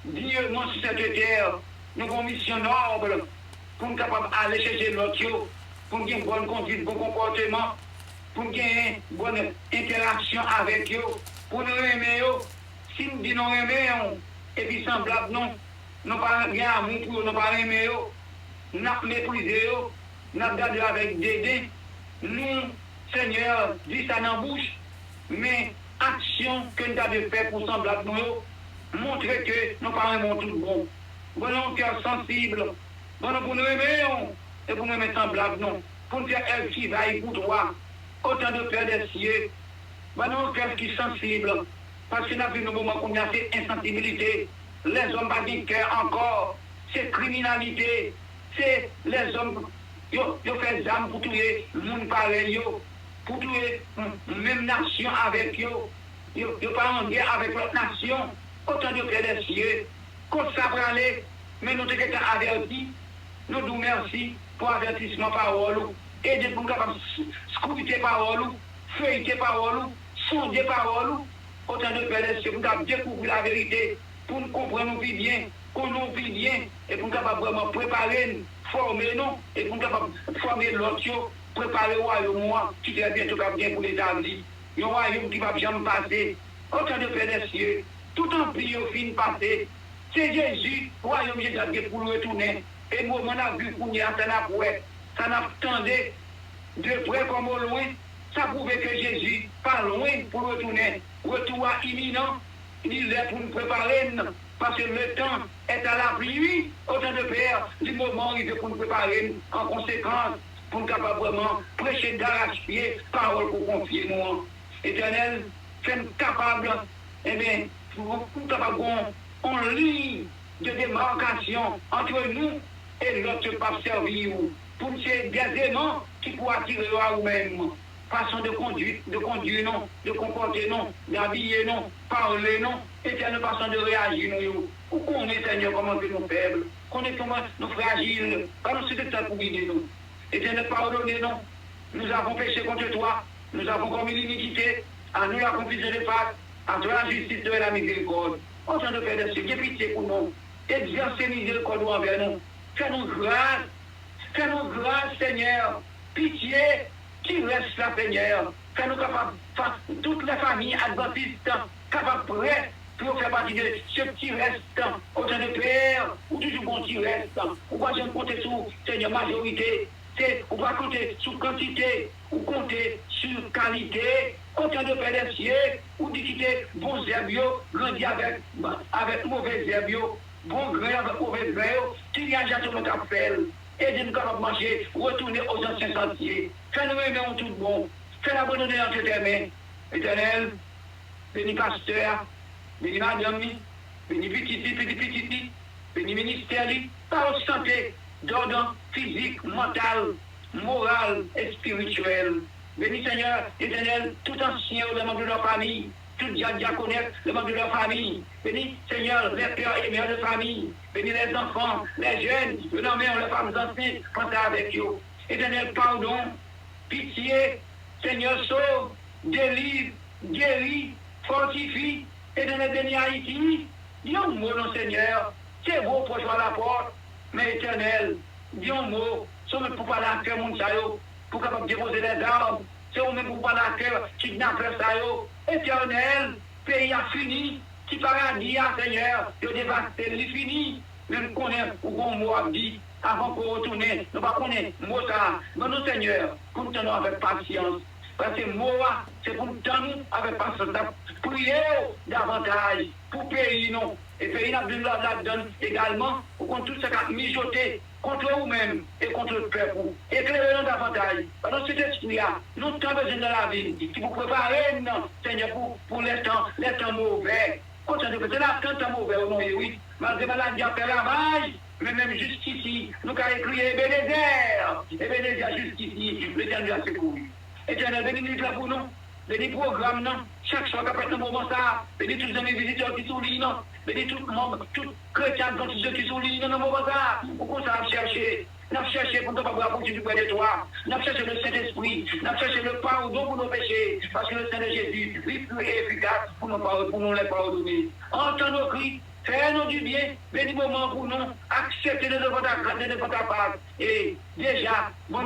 dignement sur cette terre. Nous avons une mission noble. Pour nous aller chercher l'autre. Pour nous avoir une bonne conduite, bon comportement. Pour nous avoir une bonne interaction avec eux. Pour nous aimer eux. Si nous disons nous aimer, et puis semblable, non. Nous pas rien amour pour nous pas aimer, nous pas mépriser, nous pas garder avec dédain. Nous, Seigneur, dis ça dans la bouche, mais action que nous avons fait pour semblable nous, montrer que nous pas aimons tout bon. Bon, un cœur sensible, bon, pour nous aimer, et pour nous aimer semblable, non. Pour nous faire un qui vaille pour toi, autant de pères des cieux, bon, un cœur qui est sensible. Parce que nous avons vu le moment qu'on a fait insensibilité. Les hommes pas dit cœur encore. C'est criminalité. C'est les hommes. Ils ont fait des armes pour tuer le monde pareil. Pour tuer même nation avec eux. Ils n'ont pas en guerre avec l'autre nation. Autant de près des cieux. Quand ça va aller, mais nous sommes avertis. Nous nous merci pour avertissement parole. Aider pour nous scruter parole. Feuilleter parole. Sonder parole. Autant de pères pour nous découvrir la vérité, pour nous comprendre nos vies bien, pour nous vivre bien, et pour nous vraiment préparer, former nous, et pour nous former l'autre, préparer le royaume qui est bientôt bien pour l'établir. Le royaume qui va bien passer. Autant de pères cieux, tout en prix au fin passé. C'est Jésus, le royaume qui est pour nous retourner. Et moi, on a vu qu'on y a ça n'a attendu de près comme au loin. Ça prouvait que Jésus, pas loin pour retourner. Retour imminent, il est pour nous préparer, parce que le temps est à la pluie, autant de pères, du moment il est pour nous préparer en conséquence, pour nous capables vraiment prêcher d'arrache-pied, parole pour confier nous. Éternel, fais-nous capables, eh bien, pour nous capables en ligne de démarcation entre nous et l'autre pape servir, pour nous c'est des aimants qui pourraient attirer à nous-mêmes. Façon de conduire non, de comporter non, d'habiller non, parler non, éternelle façon de réagir nous. Où qu'on est, Seigneur, comment que nous faibles, qu'on est comment nous fragiles, pas nous c'est temps pour guider nous. Éternel, pardonnez nous. Nous avons péché contre toi, nous avons commis l'iniquité, à nous la confusion des faces, à toi la justice et la miséricorde. Autant de Père des cieux, j'ai pitié pour nous. Exercez miséricorde envers nous. Fais-nous grâce, Seigneur. Pitié qui reste là, Seigneur. Fais-nous capables, toutes les familles adventistes, capables prêts pour faire partie de ce qui reste. Autant de Père, ou toujours bon qui reste. Ou pas jamais compter sur, Seigneur, majorité. On va compter sur quantité, ou compter sur qualité. Autant de Père des cieux, ou de quitter bons herbio, grandir avec mauvais herbio, bon grain avec mauvais grain, qu'il y a déjà tout le appel. Aidez-nous à marcher, retourner aux anciens sentiers. Fais-nous aimer en tout bon. Fais l'abandonner entre tes mains. Éternel, bénis pasteur, bénis madame, bénis petit, bénis ministère, par santé, d'ordre physique, mental, moral et spirituel. Bénis Seigneur, éternel, tout ancien, le membre de leur famille, tout diaconette, le membre de leur famille. Bénis Seigneur, les pères et mères de famille. Bénis les enfants, les jeunes, les mères, les femmes anciennes, pensez avec eux. Éternel, pardon, pitié, Seigneur, sauve, délivre, guérit, fortifie, éternel, bénis Haïti. Dis un mot, non, Seigneur, c'est beau pour toi la porte, mais éternel, dis un mot, c'est même pour parler à cœur, mon sayo, pour capable déposer les armes, c'est même pour parler à cœur, kidnapper sayo, éternel, pays a fini, qui paradis, Seigneur, de dévaster, il fini, même connaître ou bon mot à dire, avant qu'on retourne, nous pas connaître mot ça, mais nous, Seigneur, pour nous tenir avec patience. Parce que mot, c'est pour nous tenir avec patience, prier davantage, pour pays, non. Et pays n'a là-dedans également, pour contre tout ce qui a mijoté, contre vous-même et contre le peuple. Éclairez-nous davantage. Parce que cet esprit-là, nous avons besoin de la vie, qui vous prépare, non, Seigneur, pour les temps mauvais. Continuez, c'est là quand temps mauvais, non, oui. Malgré maladie à faire ravage, mais même jusqu'ici, nous avons écrit Ebenezer, jusqu'ici, l'Éternel a secouru. Éternel, bénis là pour nous, bénis programme, non, chaque soir, qu'après ce moment, ça, bénis tous les amis visiteurs qui sont là, non, bénis tout chrétien, tous ceux qui sont là, non, moment ça, pourquoi ça a cherché? Nous avons cherché pour ne pas apporter du près de toi. Nous avons cherché le Saint-Esprit. Nous avons cherché le pardon pour nos péchés. Parce que le Saint de Jésus, lui, plus efficace pour nous les pardonner. Entends nos cris. Fais-nous du bien, bénis moment pour nous, acceptez de votre part. Et déjà, nous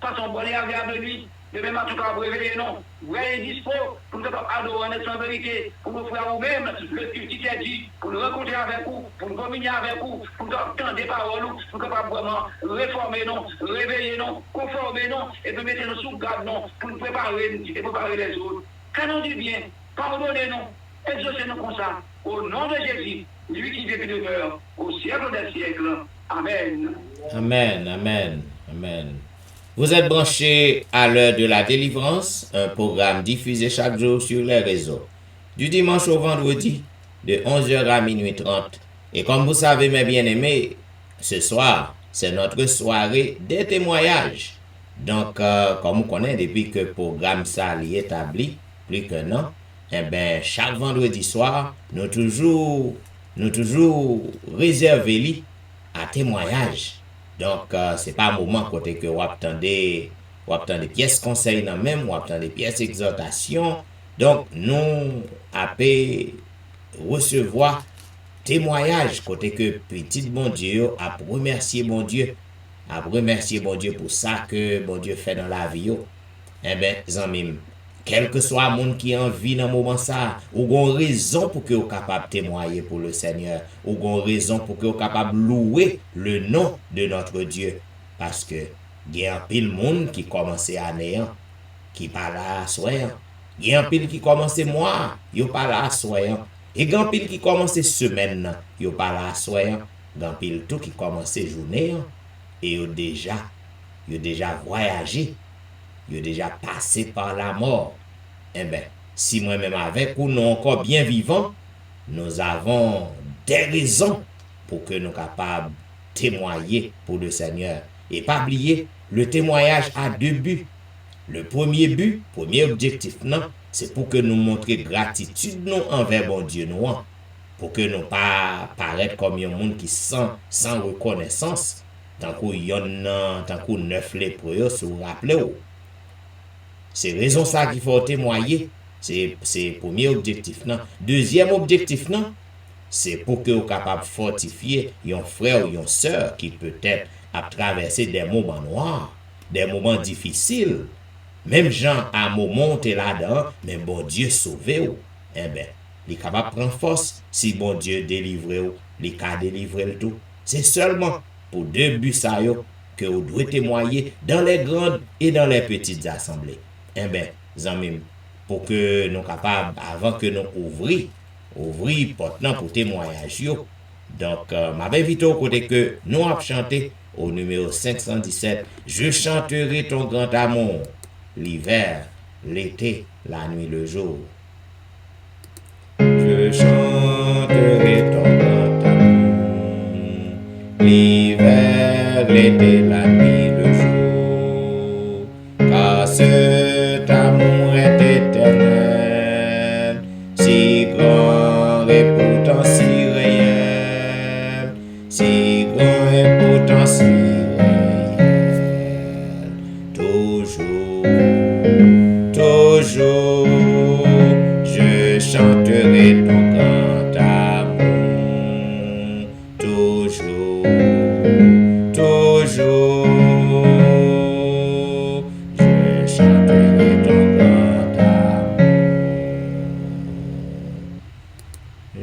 passons bon et agréable nuit. De même, en tout cas, vous réveillez, non. Vous êtes dispo pour nous adorer en vérité, pour nous faire vous-même le qui t'a dit, pour nous rencontrer avec vous, pour nous communier avec vous, pour nous entendre des paroles, pour nous capables vraiment réformer, non, réveiller, non, conformer, non, et puis mettre nous sous garde, non, pour nous préparer et préparer les autres. Fais-nous du bien, pardonnez-nous, exaucez-nous comme ça, au nom de Jésus, lui qui vit et demeure, au siècle des siècles. Amen. Amen, amen, amen. Vous êtes branchés à l'heure de la délivrance, un programme diffusé chaque jour sur les réseaux, du dimanche au vendredi, de 11h à minuit 30. Et comme vous savez, mes bien-aimés, ce soir, c'est notre soirée des témoignages. Donc, comme on connaît depuis que le programme ça est établi, plus qu'un an, eh bien, chaque vendredi soir, nous toujours réservés à témoignages. Donc, c'est pas un moment côté que vous attendez pièces conseils dans même, ou attendez pièces exhortation. Donc, nous avons recevoir témoignage côté que petit bon Dieu a remercié bon Dieu, pour ça que bon Dieu fait dans la vie. Eh bien, amis, quel que soit le monde qui en vit dans le moment ça, ou gon raison pour que vous capable témoigner pour le Seigneur, ou gon raison pour que vous capable louer le nom de notre Dieu, parce que il y a un pile monde qui commence à néant, qui pas là à soir. Il y a un pile qui commence mois, yo pas là à soir. Et il y a un pile qui commence semaine, yo pas là à soir. Il y a un pile tout qui commence journée, et yo déjà voyagé. Yo déjà passé par la mort. Eh bien, si moi-même avec ou nous encore bien vivants, nous avons des raisons pour que nous capables de témoigner pour le Seigneur. Et pas oublier, le témoignage a deux buts. Le premier but, premier objectif, non, c'est pour que nous montrions gratitude nous envers bon Dieu nous. Pour que nous pas paraître comme un monde qui sans reconnaissance, tant qu'on neuf lépreux, si vous vous rappelez. C'est raison ça qu'il faut témoigner C'est premier objectif, non? Deuxième objectif, non? C'est pour que vous capable de fortifier un frère ou une sœur qui peut-être a traversé des moments noirs, des moments difficiles. Même gens à moment t'es là-dedans, mais bon Dieu sauvé ou. Eh bien, il est capable de prendre force si bon Dieu délivre ou, il est délivrer le tout. C'est seulement pour deux buts ça yo que vous devez témoigner dans les grandes et dans les petites assemblées. Eh bien, amis, pour que nous capables, avant que nous ouvrir porte pour témoignage yo. Donc, m'invite au côté que nous avons chanté au numéro 517, je chanterai ton grand amour, l'hiver, l'été, la nuit, le jour. Je chanterai ton grand amour, l'hiver, l'été, la nuit, le jour, car cet amour est éternel, si grand et pourtant si réel, si grand et pourtant si réel, toujours, je chanterai ton grand amour, toujours, je chanterai ton grand amour.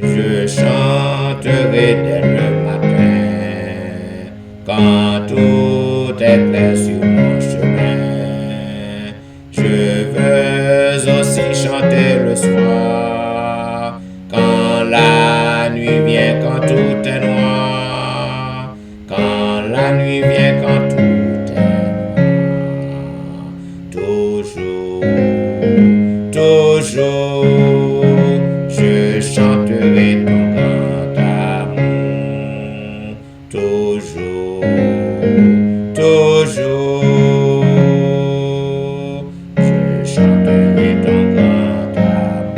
Je chanterai dès le matin, quand tout est clair sur mon chemin. Je veux aussi chanter le soir, quand la nuit vient, quand tout est noir. Quand la nuit vient, quand tout est noir. Toujours, je chanterai ton grand amour. Toujours, je chanterai ton grand amour.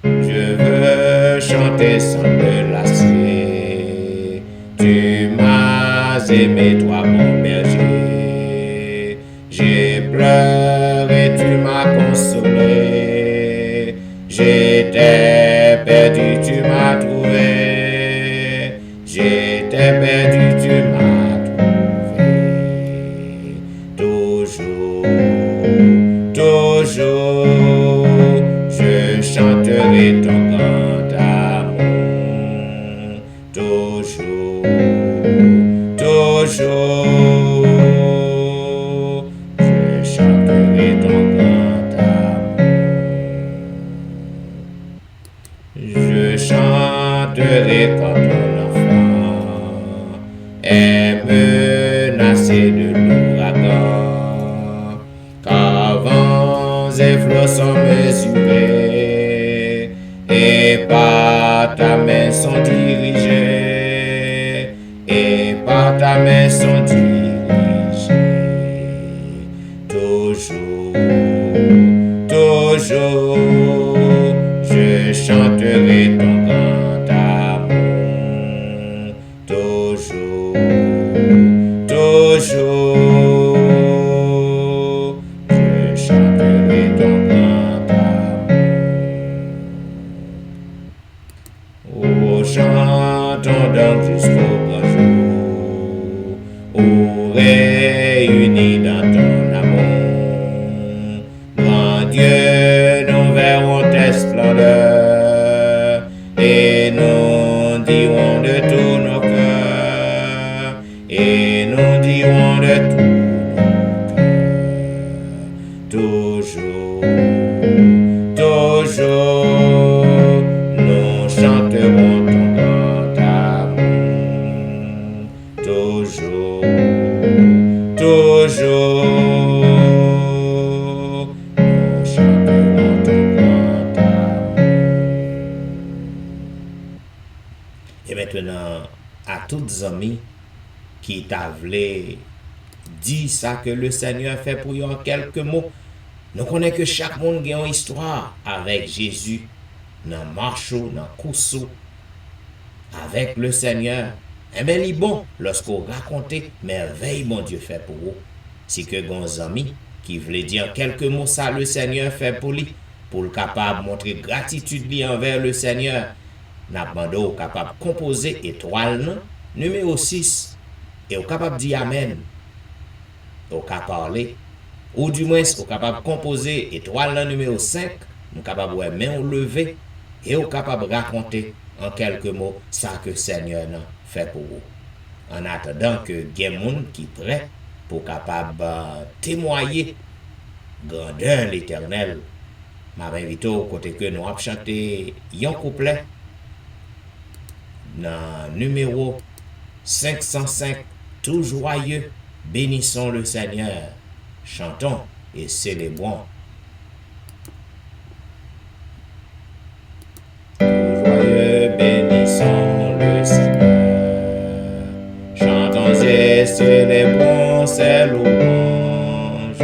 Je veux chanter sans me lasser. Tu m'as aimé, toi mon berger. J'ai pleuré, tu m'as consolé. J'étais perdu, tu m'as trouvé. J'étais perdu, tu m'as trouvé. Toujours, je chanterai ton grand amour. Toujours, je chanterai ton grand amour. Je chanterai quand ton enfant est menacé de l'ouragan, car vents et flots sont mesurés et par ta main sont dirigés, et par ta main sont dirigés. Toujours, je chanterai ton grand amour. Toujours, je chanterai ton grand amour. Oh, chantons donc jusqu'au grand jour, où réunis dans ton amour, grand Dieu, nous verrons tes splendeurs, et nous dirons de tous nos cœurs, et nous dirons de tous nos cœurs. Nous chanterons ton grand amour. Toujours, nous chanterons ton grand amour. Et maintenant, à toutes amis qui t'avaient dit ça que le Seigneur fait pour eux en quelques mots, nous connaissons que chaque monde a une histoire avec Jésus, dans marchou, dans coussou, avec le Seigneur. Et bien, il est bon lorsqu'on raconte merveille mon Dieu fait pour vous. Si que gon amis qui voulait dire quelques mots ça le Seigneur fait pour lui, pour le capable montrer gratitude li envers le Seigneur. N'a demandé au capable composer étoile non, numéro 6 et au capable dire amen. Au capable parler ou du moins au capable composer étoile non, numéro 5, nous capable ouais main au lever et au capable raconter en quelques mots ça que Seigneur non fait pour vous. En attendant que gen moun qui prêt pour capable témoigner grandeur l'Éternel. M'a invité au côté que nous avons chanté un couplet dans numéro 505, tout joyeux, bénissons le Seigneur, chantons et célébrons. Tout joyeux, bénissons le Seigneur, chantons et célébrons ses louanges,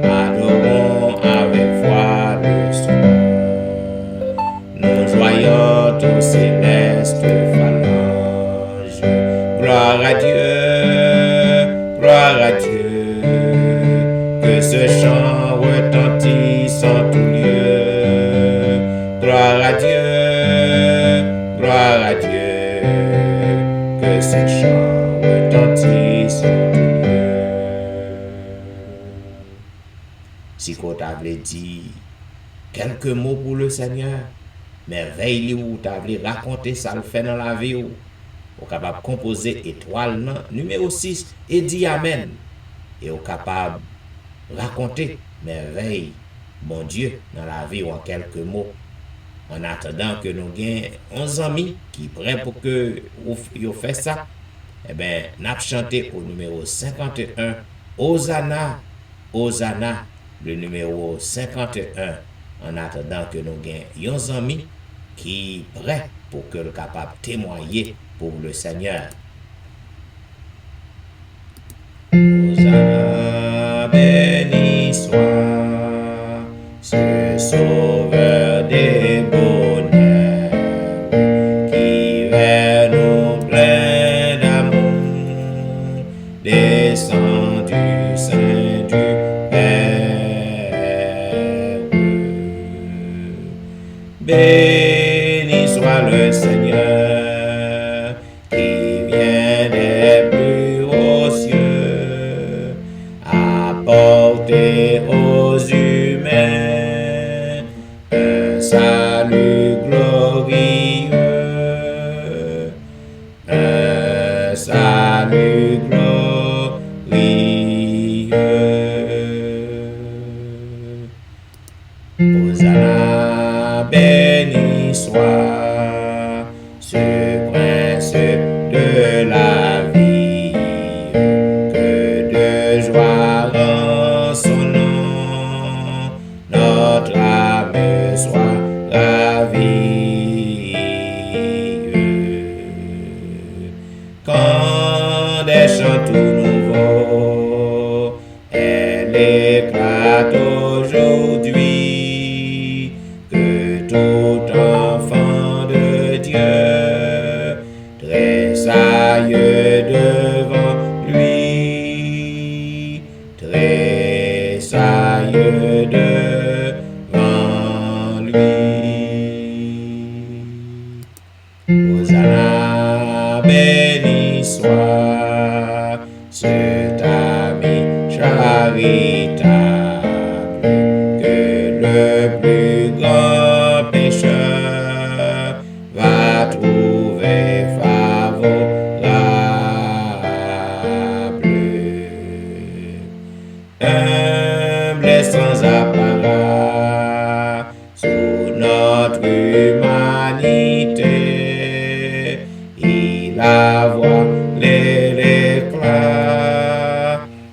adorons avec foi le Seigneur, nous joyons tous célestes phalanges. Gloire à Dieu, que ce chant retentisse en tout lieu. Gloire à Dieu, que ce chant retentisse en tout lieu. Si qu'on t'avait dit quelques mots pour le Seigneur, merveille ou t'avais raconté ça le fait dans la vie ou capable de composer étoile non, numéro 6 et dit amen et au capable de raconter merveille bon Dieu dans la vie ou en quelques mots. En attendant que nous gagnons 11 amis qui prêts pour que vous fait ça, eh bien, nous avons chanté au numéro 51, Hosanna, Hosanna, le numéro 51. En attendant que nous gagnons 11 amis qui prêts pour que le capable de témoigner pour le Seigneur. Hosanna, béni soit ce sauveur des bonheurs qui vers nous plein d'amour descend du sein du Père. Béni soit le Seigneur qui vient des plus hauts cieux apporter aux humains un salut glorieux, un salut glorieux. Hosanna, béni soit ce prince de la vie, que de joie en son nom, notre âme soit ravie. Quand des chants tout nouveaux, elle éclate aujourd'hui, que tout enfant de Dieu tressaille devant lui, tressaille devant lui. Hosanna, béni soit cet ami charitable, que le plus grand pécheur va trouver favorable. Humble et sans apparat, sous notre humanité, il avoit l'éclat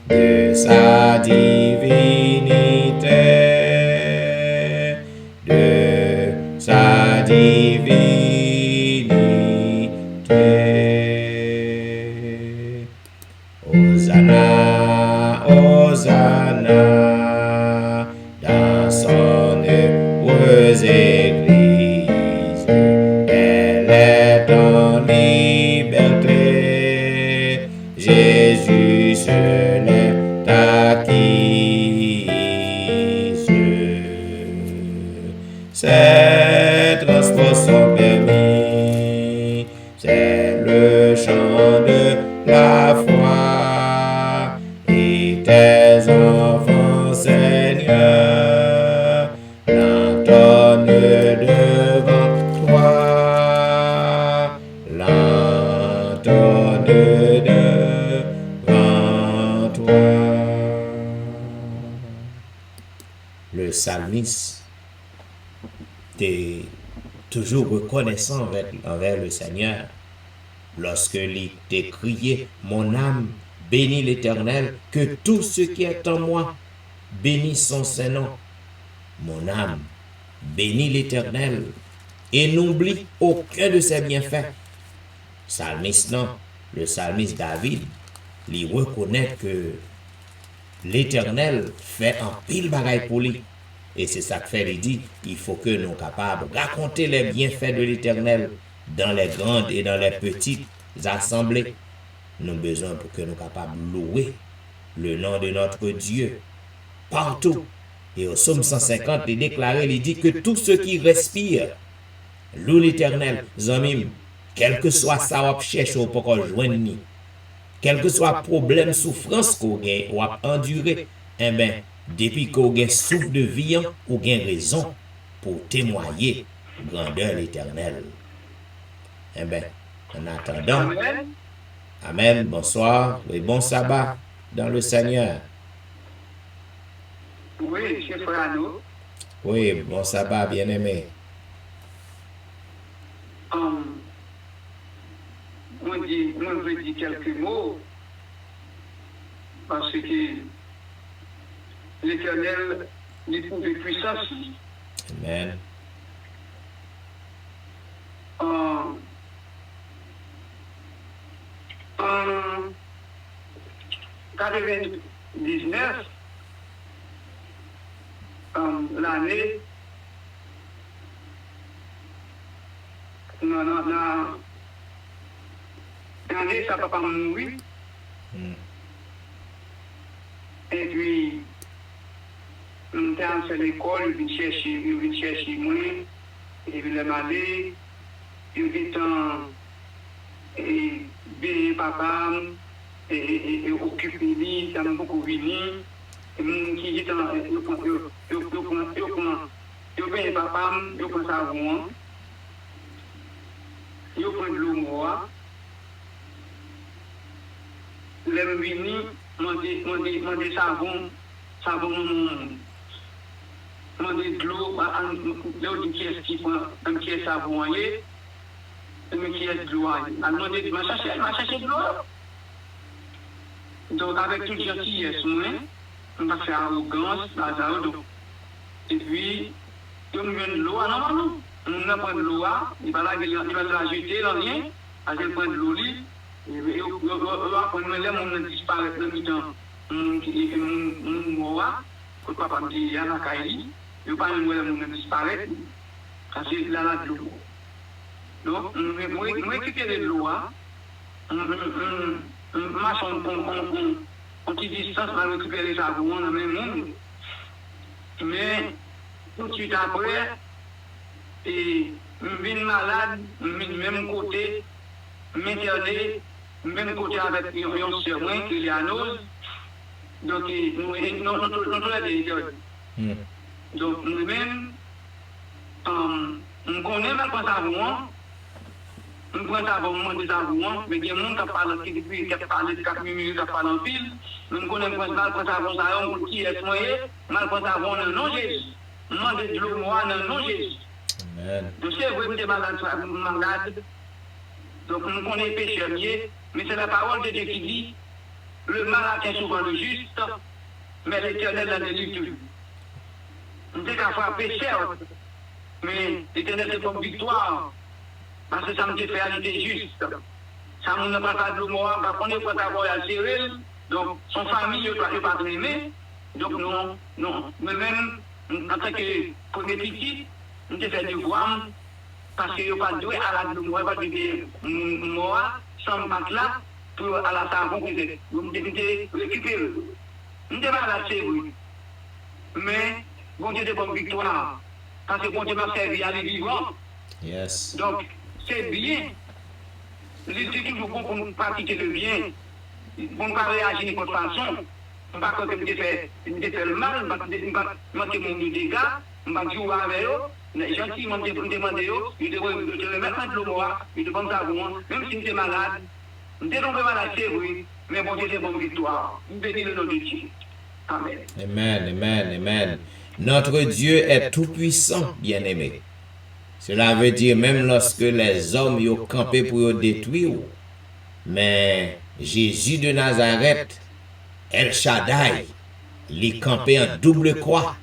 de sa divinité. ces transports sont permis. C'est le chant de la foi et tes enfants, Seigneur, l'entonnent devant toi, l'entonnent devant toi. Le psalmiste était toujours reconnaissant envers le Seigneur lorsque il t'a crié, mon âme bénit l'Éternel, que tout ce qui est en moi bénisse son Saint-Nom. Mon âme bénit l'Éternel et n'oublie aucun de ses bienfaits. Psalmiste, non, le psalmiste David, il reconnaît que l'Éternel fait un pile bagaille pour lui. Et c'est ça que fait, il dit, il faut que nous soyons capables de raconter les bienfaits de l'Éternel dans les grandes et dans les petites assemblées. Nous avons besoin pour que nous soyons capables de louer le nom de notre Dieu partout. Et au psaume 150, il déclare, il dit que tous ceux qui respirent louent l'Éternel. Zamim, quel que soit ça, on cherche ou pas joindre ni. Quel que soit le problème, souffrance qu'on gagne ou a enduré, eh bien, depuis qu'on gagne souffle de vie, ou gagne raison pour témoigner grandeur l'Éternel. Eh bien, en attendant, amen, bonsoir et bon sabbat dans le Seigneur. Oui, c'est Frano. Oui, bon sabbat, bien-aimé. On veut dire quelques mots parce que l'Éternel éprouve puissance. Amen. En 99, l'année, l'année, ça papa mourir. Et puis, on était à l'école, il vient chercher moi, et puis le malé, il vient bien papa, et occupé lui, ça m'a beaucoup venu, et mon qui est en, il bien papa, il prend savon, il prend de l'eau moi, le vini, mandé savon, mandé de l'eau, l'autre qui est qui prend un qui est savon, un qui est de l'eau, a demandé de chercher de l'eau. Donc avec toute gentillesse, on va faire arrogance, bazar, et puis, on met de l'eau, non, on n'a pas de l'eau, il va la jeter dans rien, à quel point de l'eau, et on va disparaître dans le mi-temps. Pour papa me dit, il y a la caille, je ne pas disparaître, parce que là, de l'eau. Donc, moi, récupérer de l'eau, marche en petite distance, on va récupérer ça pour dans le même monde. Mais, tout de suite après, et je viens malade, même côté, m'interner, même côté avec un serment qui est à nous. Donc, nous donc, nous-mêmes, on connaît même pas ça, on prend ça pour moment des avouants, mais il y a des gens qui parlent depuis, qui parlent de 4 minutes, qui parlent en pile. Nous connaissons mal pour ça, qui est moyen, mal pour ça, on a non Jésus. Demandez de l'eau, moi, non Jésus. Donc, c'est vrai que tu es malade. Donc, nous connaissons péché mieux, mais c'est la parole de Dieu qui dit le mal atteint souvent le juste, mais l'Éternel la délivre toujours. Nous sommes qu'à faire péché, mais l'Éternel c'est comme victoire. Parce que ça me fait réalité juste. Ça ne nous pas de l'eau, parce qu'on n'est pas d'abord à gérer. Donc, son famille ne doit pas aimer. Donc, non. Même, en tant que premier petit, nous devons faire du voile. Parce qu'il n'y a pas de doué à la l'eau, pas de moi, sans mettre là, pour à la savon, vous devez récupérer. Nous devons la série. Mais, bon Dieu, de bonne victoire. Parce que bon Dieu m'a servi à vivant. Yes. Donc, c'est bien. Il est toujours bon pour nous pratiquer le bien. Pour ne pas réagir de n'importe façon. Je ne pas que je fais le mal, je ne pas manquer mon dégâts, je ne pas jouer avec eux. Mais gentiment, je me demander, je devrais mettre un peu de moi, je devrais me même si je suis malade. Je suis tombé malade, c'est oui, mais bon Dieu, c'est bonne victoire. Je bénis le nom de Dieu. Amen. Amen, amen, amen. Notre Dieu est tout-puissant, bien-aimé. Cela veut dire même lorsque les hommes y ont campé pour y détruire. Mais Jésus de Nazareth, El Shaddai, li campé en double croix.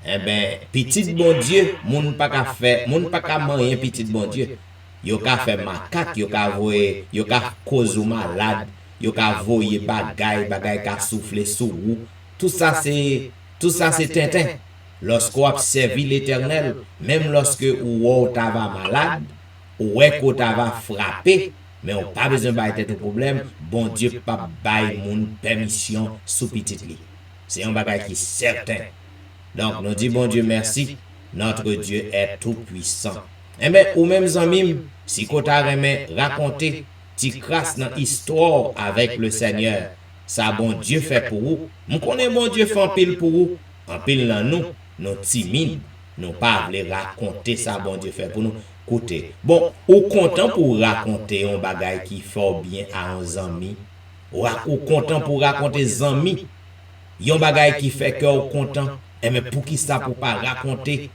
Eh ben, petit bon Dieu, moun pas qu'à faire, moun pas qu'à manger petit bon Dieu. Yo ka fait macaque, yo ka voye, yo ka cause ou malade, yo ka voye bagay ka souffler sous ou. Tout ça c'est Tintin. Lorsqu'on a servi l'Éternel, même lorsque ou t'ava malade, ou qu'on t'ava frappé, mais on pas besoin de tête au problème, bon Dieu pas bail moun permission sous petit li. C'est un bagay qui est certain. Donc nous disons bon Dieu merci, notre Dieu est tout puissant. Eh bien, ou même amis, si qu'on t'a raconter ti crasse dans histoire avec le Seigneur, ça bon Dieu fait pour vous. Nous connaissons bon Dieu fait en pile pour vous, en pile dans nous timides, nous pas voulons raconter ça bon Dieu fait pour nous. Écoutez, bon, ou content pour raconter un bagay qui fait bien à un ami, ou content pour raconter amis, yon bagay qui fait que ou content, et mais pour qui ça pour pas raconter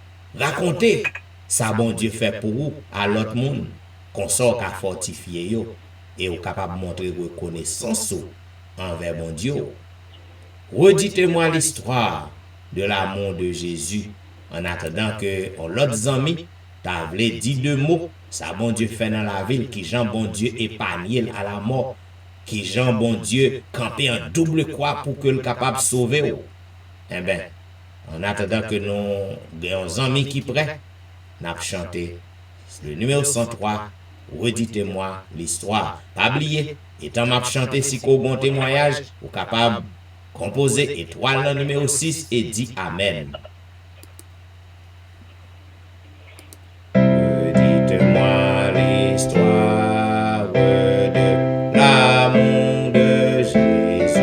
ça bon Dieu fait pour vous à l'autre monde, qu'on sort qu'à fortifier yo, et ou capable de montrer reconnaissance envers bon Dieu. Redites-moi l'histoire de l'amour de Jésus en attendant que l'autre ami t'a voulu dire deux mots, ça bon Dieu fait dans la ville, qui Jean bon Dieu épargné à la mort, qui Jean bon Dieu campé en double croix pour que le capable de sauver. Eh bien, en attendant que nous ayons amis qui prêt, nous avons chanté le numéro 103, redites-moi l'histoire. Pas oublier, étant m'a chanté si qu'on bon témoignage, ou capable composer étoile le numéro 6 et dit Amen. Redites-moi l'histoire de l'amour de Jésus.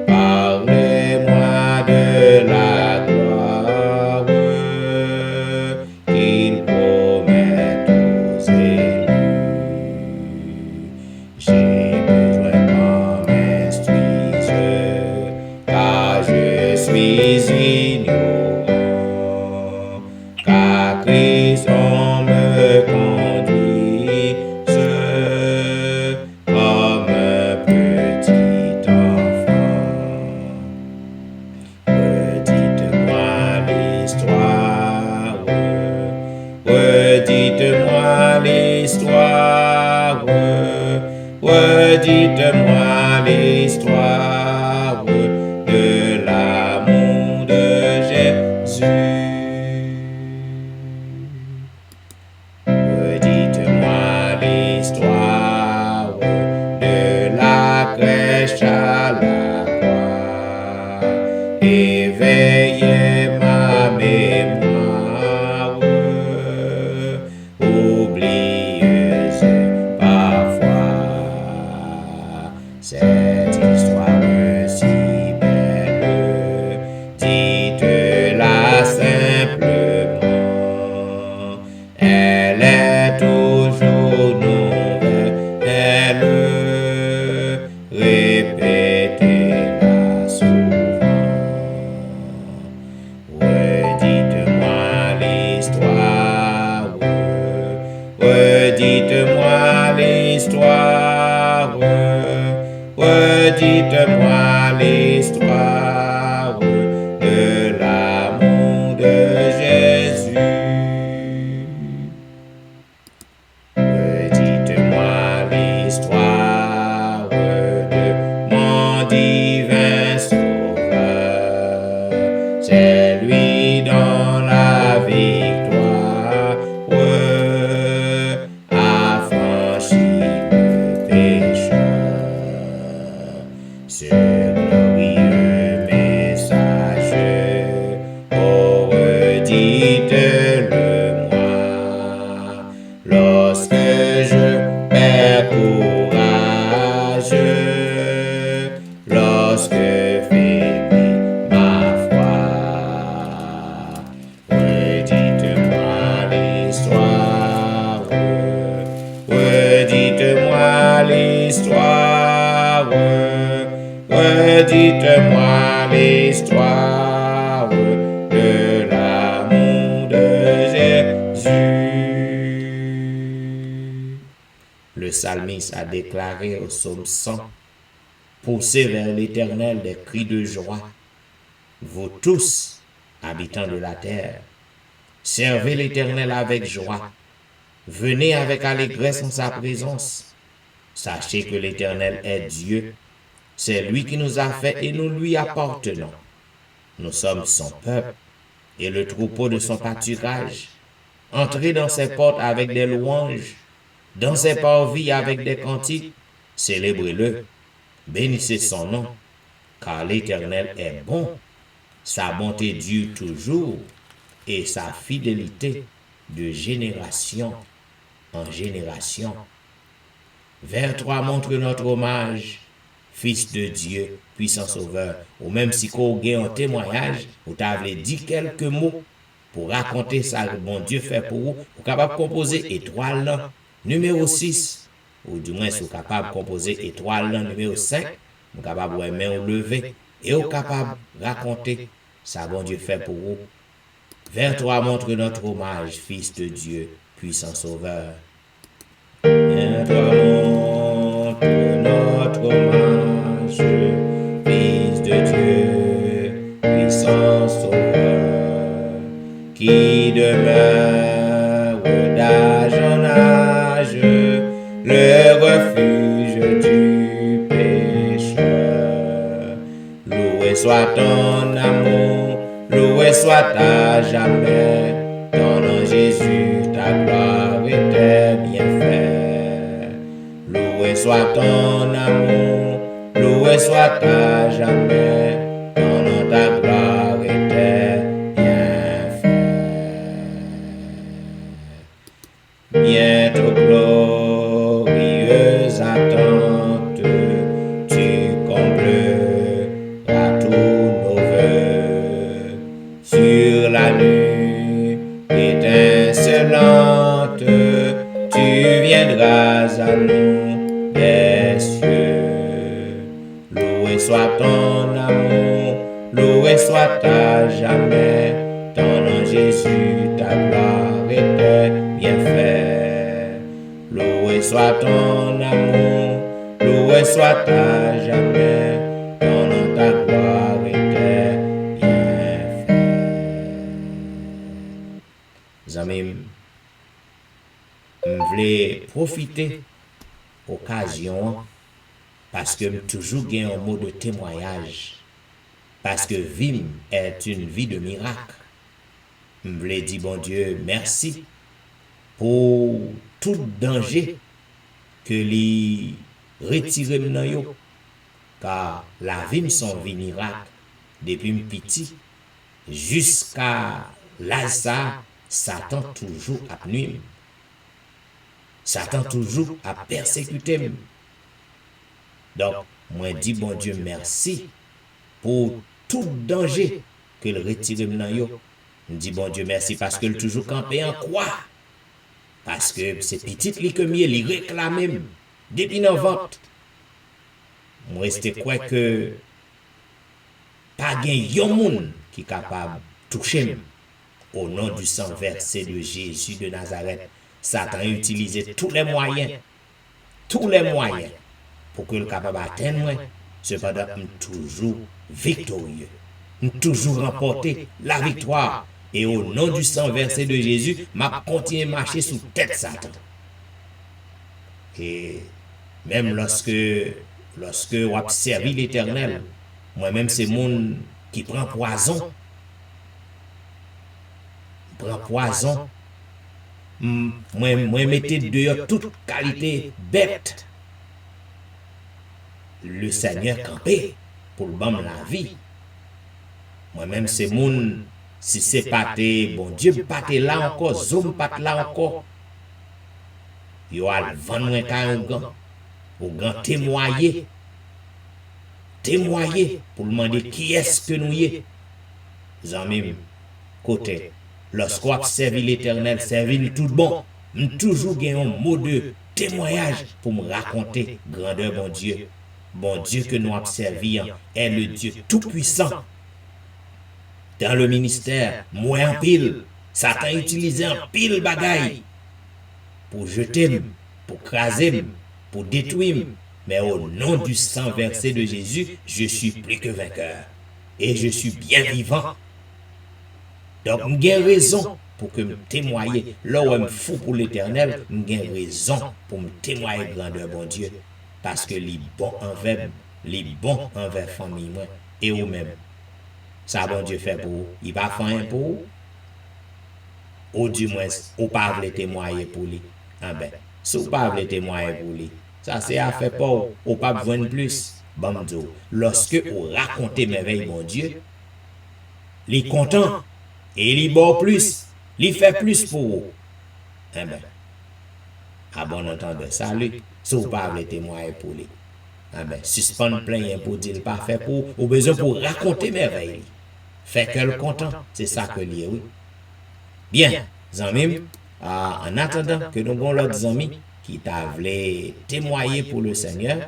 Parlez-moi de la gloire qu'il promet aux élus. J'ai besoin qu'on m'instruise, car je suis ignorant, car Christ on me conduise comme un petit enfant. Redites-moi l'histoire, redites-moi l'histoire, redites-moi l'histoire de l'amour de Jésus. Redites-moi l'histoire de la crèche à la croix. Éveillez ma mémoire, oublieuse parfois. Cette histoire si belle, dites-la simplement. Elle est toujours nouvelle, répétez-la souvent. Redites-moi l'histoire, redites-moi l'histoire, redites-moi l'histoire de l'amour de Jésus. Redites-moi l'histoire de mon divin sauveur, c'est lui dont la victoire a franchi le pécheur. psalmiste a déclaré au psaume 100, poussez vers l'Éternel des cris de joie, vous tous, habitants de la terre. Servez l'Éternel avec joie. Venez avec allégresse en sa présence. Sachez que l'Éternel est Dieu. C'est lui qui nous a fait et nous lui appartenons. Nous sommes son peuple et le troupeau de son pâturage. Entrez dans ses portes avec des louanges, dans ses parvis avec des cantiques. Célébrez-le, bénissez son nom, car l'Éternel est bon. Sa bonté dure toujours et sa fidélité de génération en génération. Vers toi montre notre hommage, Fils de Dieu, puissant sauveur. Ou même si qu'on a un témoignage, ou t'avais dit quelques mots pour raconter ça que bon Dieu fait pour vous, vous capable de composer étoile là, numéro 6, ou du moins vous capable de composer étoile là, numéro 5, vous capable de main ou lever, et vous capable de raconter ça bon Dieu fait pour vous. Vers toi montre notre hommage, Fils de Dieu, puissant sauveur. Vers toi montre notre hommage, Fils de Dieu, puissant sauveur, qui demeure d'âge en âge, le refuge du pécheur. Loué soit ton amour, loué soit à jamais, ton nom Jésus, ta gloire et tes bienfaits. Loué soit ton amour, loué soit à jamais, ton nom, ta gloire et tes bienfaits. Bientôt glorieuse attente, tu combleras tous nos vœux. Sur la nuit étincelante, tu viendras à nous des cieux. Loué soit ton amour, loué soit à jamais, ton nom Jésus, ta gloire et tes bienfaits. Loué soit ton amour, loué soit à jamais, ton nom, ta gloire et tes bienfaits. Amis, je voulais profiter occasion parce que je toujours gagne un mot de témoignage, parce que vie est une vie de miracle. Je voulais dire bon Dieu merci pour tout danger que lui retirer maintenant yo, car la vie sont vie miracle depuis petit jusqu'à l'âge ça. Satan toujours à nuire. Satan toujours à persécuter. Donc, moi dis bon Dieu merci pour tout danger que le retire maintenant yo. Je dis bon Dieu merci parce que le toujours campé en quoi? Parce que c'est petit li que mieux li réclame depuis nos ventes. Moi reste quoi que pas gen yon moun qui capable toucher. Au nom du sang versé de Jésus de Nazareth, Satan a utilisé tous les moyens pour que le capable atteindre moi. Cependant, toujours victorieux, toujours remporter la victoire. Et au nom du sang versé de Jésus, m'a continué à marcher sous tête Satan. Et même lorsque on a servi l'Éternel, moi-même c'est monde qui prend poison. Moi mettez dehors toute qualité bête. Le Seigneur campé pour le bon la vie. Moi-même c'est moun, si c'est pâté, bon Dieu pâté là encore, zoom pâté là encore. Yo al vendre un cas au grand témoigner pour demander qui est-ce que nous y est. Amis, côté lorsqu'on a servi l'Éternel, servi tout bon, je toujours un mot de témoignage pour me raconter grandeur bon Dieu. Bon Dieu que nous avons servi est le Dieu tout-puissant. Dans le ministère, moi en pile, Satan utilisé en pile bagaille pour jeter, pour craser, pour détruire. Mais au nom du sang versé de Jésus, je suis plus que vainqueur. Et je suis bien vivant. Donc, j'ai raison pour que me témoigner. Là où je me fous pour l'éternel, j'ai raison pour me témoigner grandeur bon Dieu. Parce que les bons envers, les bons envers famille, moi, et eux-mêmes. Ça, bon Dieu fait pour vous. Il va faire un pour vous. Ou du moins, ou pas voulez témoigner pour lui. Ah ben, si vous pas voulez témoigner pour lui, ça c'est à faire pas, ou pas besoin de plus. Bon, lorsque vous racontez merveille, mon Dieu, il est content, et il bon plus, il fait plus pour vous. Eh ben, à bon entendeur, salut, si vous pas voulez témoigner pour lui. Ah ben, suspendre plein pour dire pas fait pour, ou besoin pour raconter merveille. Fait que le content, c'est ça que lié, oui. Bien, amis, en attendant que nous avons l'autre amis qui t'a voulu témoigner pour le Seigneur,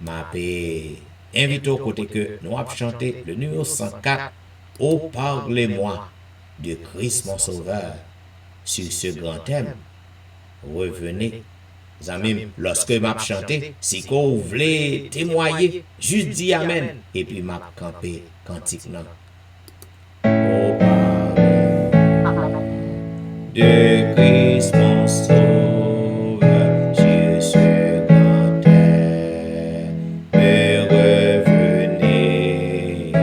m'a invité au côté que nous avons chanté le numéro 104, Oh parlez-moi de Christ mon Sauveur. Sur ce grand thème, revenez. Amis, lorsque m'a chanté, si vous voulez témoigner, juste dis Amen. Et puis m'a campé cantique non. Oh de Christ mon Sauveur, sur ce grand thème, me revenez,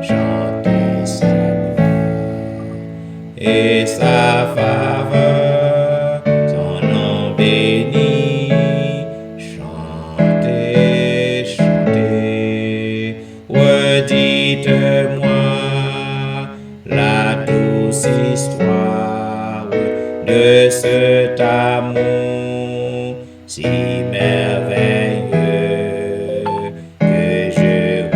chanter sa gloire et sa faveur, son nom béni, chantez, chantez, redites-moi la douce histoire de cet amour si merveilleux que je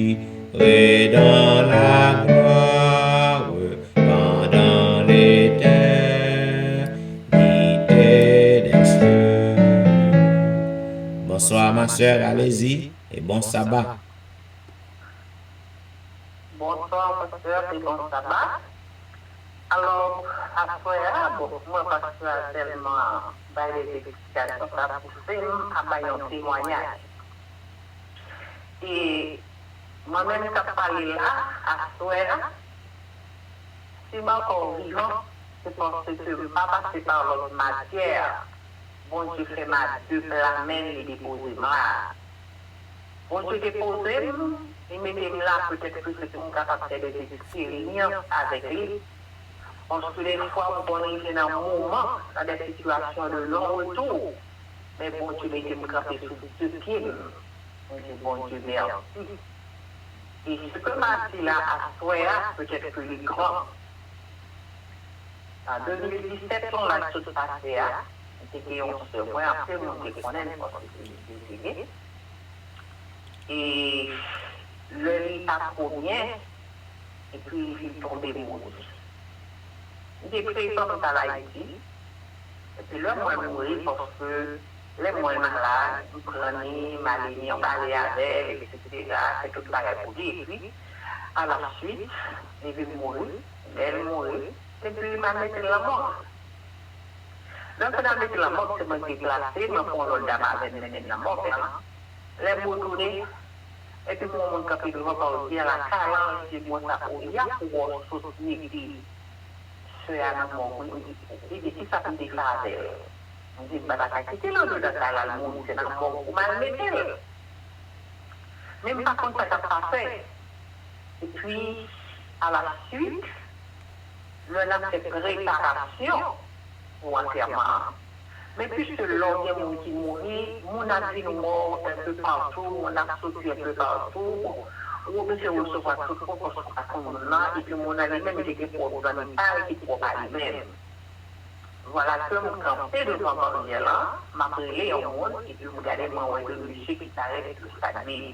redirai dans la gloire pendant l'éternité des cieux. Bonsoir ma soeur, allez-y et bon sabbat. Bonsoir, pasteur, et bon sabbat. Alors, après, moi, pasteur, tellement, les explications, ça a poussé à un témoignage. Et moi-même, quand je parle là, à Soeur, si je suis encore vivant, c'est parce que je ne veux pas passer par l'autre matière. Bon Dieu fait ma deux la main et déposer là. Bon Dieu déposé, il m'a dit là, peut-être que c'est pour capable de des expériences avec lui. On se les fois où on est dans un moment, dans des situations de non-retour. Mais bon Dieu m'a dit me camper sur deux pieds. On dit bon Dieu merci. Et ce que m'a dit là à Soya, peut-être que les grands. En 2017, on a tout passé à. C'était on se voit après, on se connaît parce que c'est et le lit a combien et puis il tombait mourir. J'ai pris comme ça là ici. Et puis là, moi, je mourir parce que les moins malades, chroniques, maladies, on parlait avec, etc. C'est tout pareil pour lui. Et puis, à la suite, il veut mourir, elle mourir, et puis il m'a mis la mort. Donc, on a mis la mort, c'est moi qui ai placé, mais on l'a d'abord la mort, les mots tournés. Et puis, pour mon capitaine, on va dire la calme, c'est moi, ça, il y a pour soutenir ceux à la mort. Il dit, si ça peut déclarer, on dit, bah, la qualité, là, de la monde, c'est la mort, pour mal mettre. Même par contre, ça n'a pas fait. Et puis, à la suite, le n'a fait préparation pour enterrement. Mais puisque l'homme est mon qui mourit, mon avis nous mort un peu partout, mon a sauté un peu partout, ou monsieur recevoir tout le monde parce qu'on a, et puis mon avis même était pour vous donner pas et pour pas lui-même. Voilà que mon campé devant mon là, m'a brûlé au monde, et puis vous regardez moi, ouais, le monsieur qui s'arrête tout ça. Et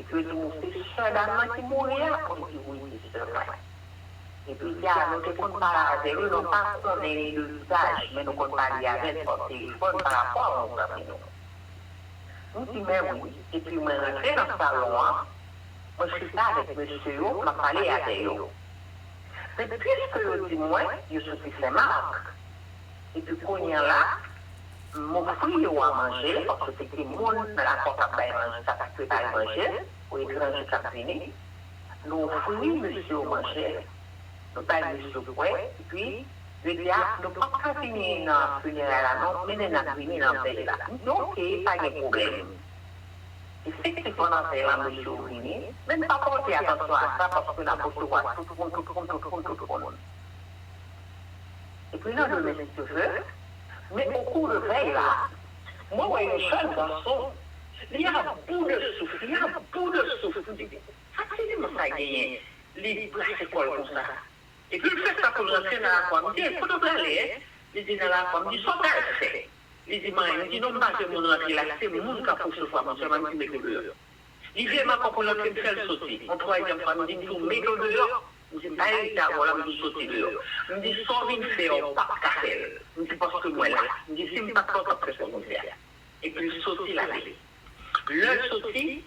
puis vous c'est seul d'amant qui mourit, on dit oui, c'est vrai. Et puis, il y a notre compte par avec eux, non pas qu'on ait le visage, mais nous compte parler avec notre téléphone par rapport à nos amis. Nous disons, mais oui. Et puis, moi, je rentre dans le salon, moi, je suis là avec monsieur, je vais parler avec eux. Mais puisque, du moins, je suis fait marque. Et puis, qu'on y est là, m'offrir ou à manger, parce que c'est des gens dans la porte à manger, ça peut pas manger, ou étranger qui a fini. Nous offrir monsieur au manger, nous pas monsieur quoi, et puis, je dis, nous pas qu'à finir dans le funéraire là, non, mais nous avons fini dans le pays là. Donc, pas de problème. Effectivement, dans le pays là, monsieur fini, même pas porter attention à ça, parce que nous avons tout le monde. Et puis, nous avons mis ce feu. Mais au cours de veille là, moi, je vois un jeune garçon, il y a beaucoup de souffle, facilement ça gagne, les places écoles comme ça. Et puis, il fait ça pour rentrer dans la foi, il dit, il faut nous aller, il dit dans la foi, il dit, soit fait. Il dit, il dit, non, pas que mon rentrer là, c'est mon qui a pour ce soir, monsieur, même si je mets dehors. Il dit, ma pour rentrer, il fait sauter. Mon troisième femme, il dit, vous mettez dehors. Je dis, pas évidemment, voilà, je suis sauté dehors. Je me dis, sans une faire, pas de café. Je me dis, parce que moi là, je me dis, si je ne pas trop après ce qu'on fait. Et puis, je sauté la vie. Le sauté,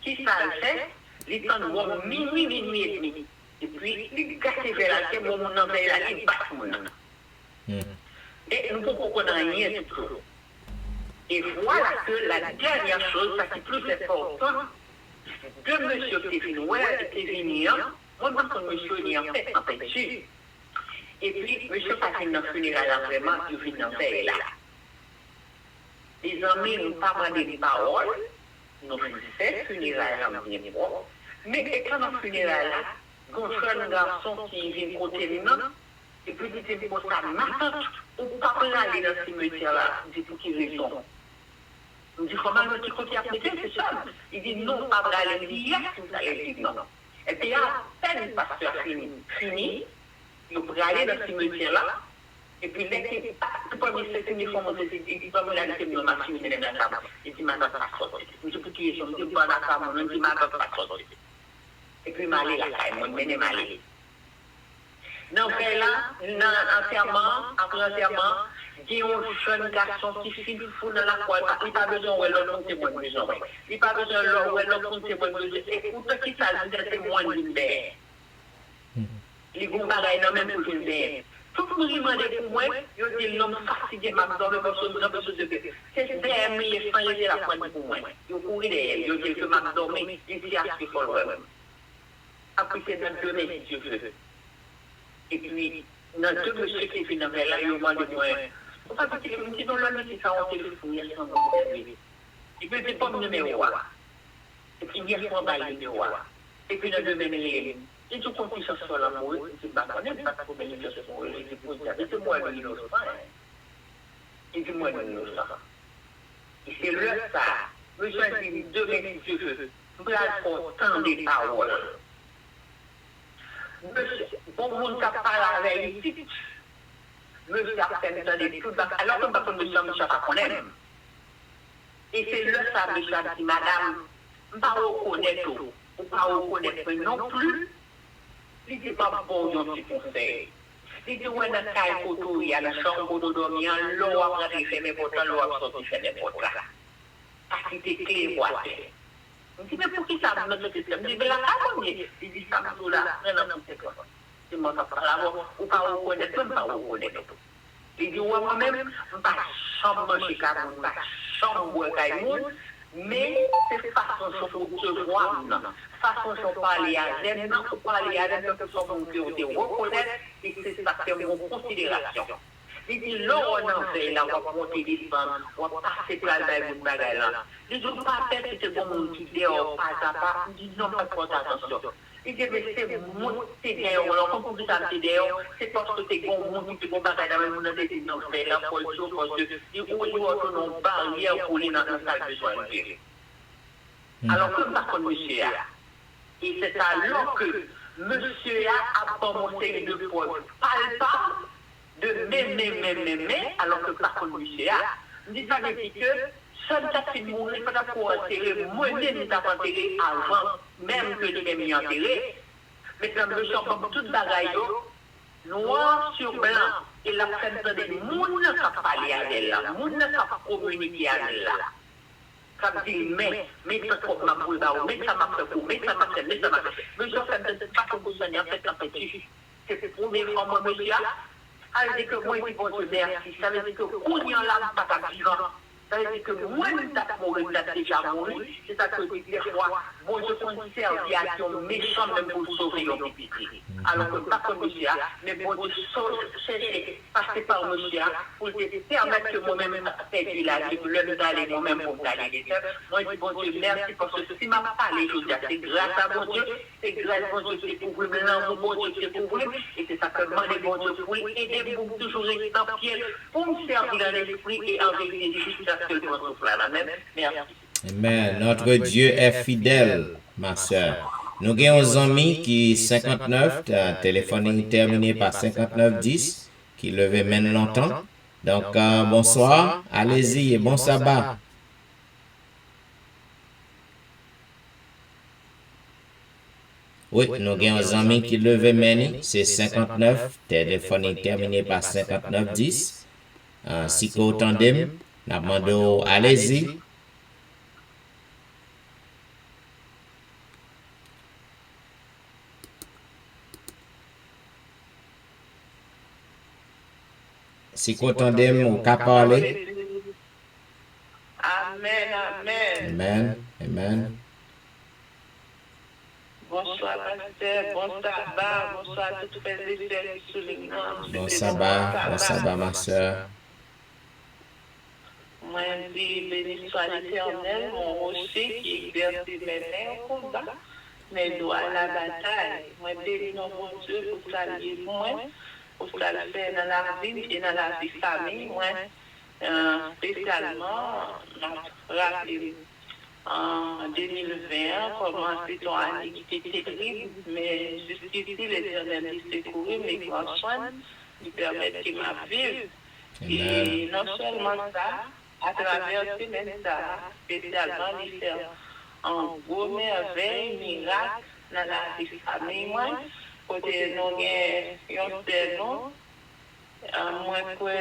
qui ça le fait, il temps de minuit et demi. Et puis, il casse vers la tête, mon envers là, il bat mon nom. Et nous ne pouvons rien du tout. Et voilà que la dernière chose, ça qui est plus important, que monsieur Kévinouer était venu, moi, je pense que monsieur est en fait empêché. Et puis, monsieur passe dans le funérail là, vraiment, il vient dans le là. Les amis n'ont pas demandé des paroles, nous faisons ce funérail là, mais étant dans le funérail là, quand je suis un garçon qui vient côté de nous, et puis il dit, pour ça, ma tante, on ne peut pas aller dans ce cimetière là, il dit, pour qui raison? Il dit, comment le petit côté à péter, c'est ça? Il dit, non, pas aller, il dit, yes, vous allez dire non. Et puis, à peine le pasteur fini, il peut aller dans ce cimetière-là, et puis, tout premier, c'est une uniforme, il va me laisser dans ma fille, il dit, ma tante pas sortir. Je dis, pour qui est-ce que je dis, pas d'accord, je dis, ma tante pas sortir. Et puis, je vais aller là, je vais aller. Donc, là, après l'enterrement, il y a un jeune garçon qui file fou dans la croix. Il n'a pas besoin de l'autre témoin de besoin. Il n'a pas besoin de l'autre témoin de besoin. Écoute, qui ça, c'est un témoin d'une bête. Les gros bagailles, non, même pour une bête. Tout le monde demande pour moi, il dit l'homme fatigué, ma dans le morceau de bête. C'est derrière, mais il faut la croix pour moi. Il court derrière, il dit que ma dormi, il dit à ce qu'il faut le voir. Après, c'est dans deux mètres, si Dieu veut. Et puis, dans deux monsieur qui viennent là, ils m'ont demandé moi. Faut pas que tu me dises, non, là, c'est ça, on téléphone, il y a son nom. Et puis, c'est pas mon numéro. Et puis, il y a son bail numéro. Et puis, dans deux mètres, et tout compris sur l'amour, c'est pas qu'on n'aime pas trop bénéficier de son rôle, c'est moi le innocent. Et puis, moi le innocent. Et c'est le ça. Monsieur a dit, deux mètres, si Dieu veut. Nous allons tant des paroles. Monsieur, bon monde qui parle avec ici, monsieur a fait des tout bas, alors que par contre, monsieur pas qu'on aime. Et c'est le ça, monsieur a dit, madame, je ne pas reconnaître tout, ou pas reconnaître non plus, il dit pas bon, un petit conseil. Il dit, ouais, dans le cas où il y a la chambre de dormir, l'eau a rentré mes potes, l'eau a sorti mes potes là. Parce qu'il était clé, voilà. Je dis, mais pour qui ça notre système? Je dis, mais la femme, il dit, ça me là, non, c'est quoi? C'est moi, ça parle ou pas reconnaître, même pas reconnaître. Il dit, ouais, moi-même, je ne pas chambre chez Cameroun, je ne pas chambre Cameroun, mais c'est façon de se voir, façon de parler à elle, non, pour parler à elle, que son monde de reconnaître, et c'est ça, c'est mon considération. Il dit, là, on en fait, là, on va monter des femmes, on va passer par là, dans le bagage là. Il dit, on va faire que c'est bon monde qui dehors, pas à pas. Il dit, non, pas trop attention. Il dit, mais c'est mon c'est dehors, alors, comme vous dites, dehors, c'est parce que c'est bon monde qui est bon bagage là, on a des non, c'est là, pour le jour, parce que, il y a une barrière pour les dans la salle de soins. Alors, que par contre, monsieur A, et c'est alors que monsieur A a montré de preuves palpables, de mais, alors que par contre, monsieur A, dit ça veut dire que seul ta fille mourir, il faut pour enterrer, moi-même, t'as enterré avant même que les mis enterré. Maintenant, monsieur, comme toute bagaille, noir sur blanc, et la présence des gens qui ont parlé à elle, les gens qui ont communiqué à elle. Comme dit, mais ça trop ma boule, mais ça m'a fait pour, mais ça m'a fait, mais ça m'a fait. Monsieur, ça ne pas que vous soyez en fait un petit. C'est pour mes femmes, monsieur. Ça veut dire que moi, je dis bon Dieu merci. Ça veut dire que qu'on y en a pas vivant. Ça veut dire que moi, je suis déjà mort. C'est ça que je dis des fois. Bon Dieu conserve à un méchant même pour sauver un petit. Alors que pas comme monsieur, mais bon Dieu chercher, passer par monsieur pour te permettre que moi-même perdu la vie, le d'aller moi-même pour d'aller. Moi, je dis bon Dieu merci parce que si m'a parlé, c'est grâce à bon Dieu, c'est grâce à bon Dieu, c'est pour vous, maintenant, bon Dieu, c'est pour vous, et c'est ça que moi, les bon Dieu, pour aider vous toujours rester en pied, pour me servir dans l'esprit et en vérité, jusqu'à ce que je me retrouve là, même. Merci. Amen. Notre Dieu est fidèle, ma soeur. Nous avons un ami qui 59, téléphone terminé par 5910, qui levait même longtemps. Donc, bonsoir, allez-y et bon sabbat. Oui, nous avons un ami qui levait maintenant, c'est 59, téléphone terminé par 5910. Si vous entendez, nous demandons, allez-y. Si vous entendez, vous pouvez parler. Amen, amen. Amen, amen. Bonsoir, pasteur. Bon sabbat. Bonsoir à toutes les frères qui sont les Bon sabbat, ma soeur. Moi, je dis, béni soit l'Éternel, mon rocher qui exerce mes mains au combat, mes doigts à la bataille. Moi, béni mon Dieu pour saluer moi, pour saluer dans la vie et dans la vie famille. Moi, spécialement, rappelez en 2021, commencé ton année qui était terrible, mais jusqu'ici, l'Éternel dit secourir mes grands soins, lui permettre qu'il m'a vive. Et non seulement ça, à travers ces messages, spécialement, il fait un gros merveille, miracle dans la vie famille. Côté nous avons un seul nom, moins que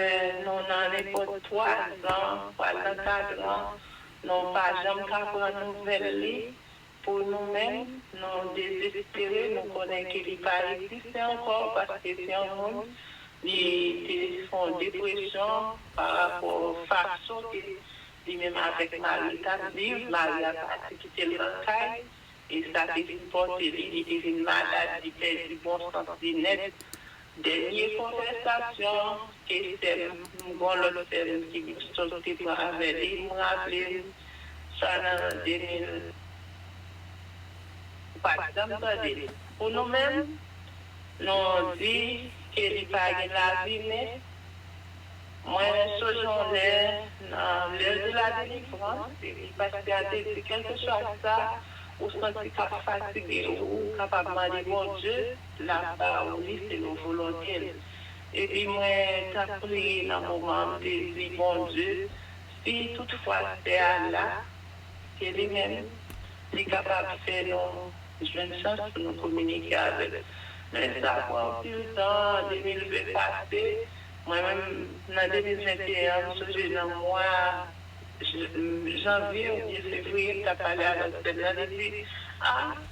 nous n'avons pas 3 ans, pas 4 ans, nous pas jamais qu'à nouvelle pour nous-mêmes, nous désespérer, nous connaissons qu'il n'est pas existé encore parce que c'est un monde qui font dépression par rapport aux façons qu'ils même avec Marie vivent, Marie a quitté le travail et ça fait supporter une maladie, du bon sens du net. Dernière contestation, et c'est l'autre qui sortit pour avec lui, me rappeler ça en 2000. Par exemple, pour nous-mêmes, nous dit qu'il n'y a pas de la vie, mais moi, ce jour-là, dans l'heure de la délivrance, parce que quelque chose à ça, ou sentir fatigué ou capable de demander bon Dieu, la parole, c'est nos volontés. Et puis, moi, j'ai prié dans le moment de dire bon Dieu, si toutefois c'est Allah, qui lui-même est capable de faire nos jeunes chances pour nous communiquer avec. Mais ça prend plus de temps, 2020 passé, moi-même, en 2021, je suis dans le mois janvier ou bien février, tu as parlé à notre personne et dit,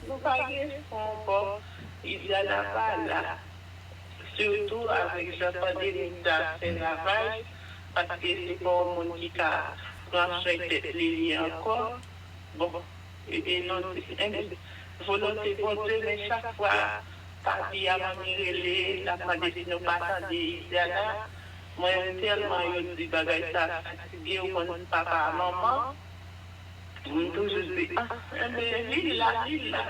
nous parlons encore, il y a la balle, surtout avec Jean-Paul Delinda, c'est lavage, parce que c'est pas un monde qui a transféré les liens encore. Bon, et bien, non, c'est volonté pour Dieu, mais chaque fois, papi a m'améliorer, la demandé si nous pas attendre Isiana. Moi, tellement, je dis, bagay ça, fatigué, ou mon papa, maman. Toujours dit, l'île là.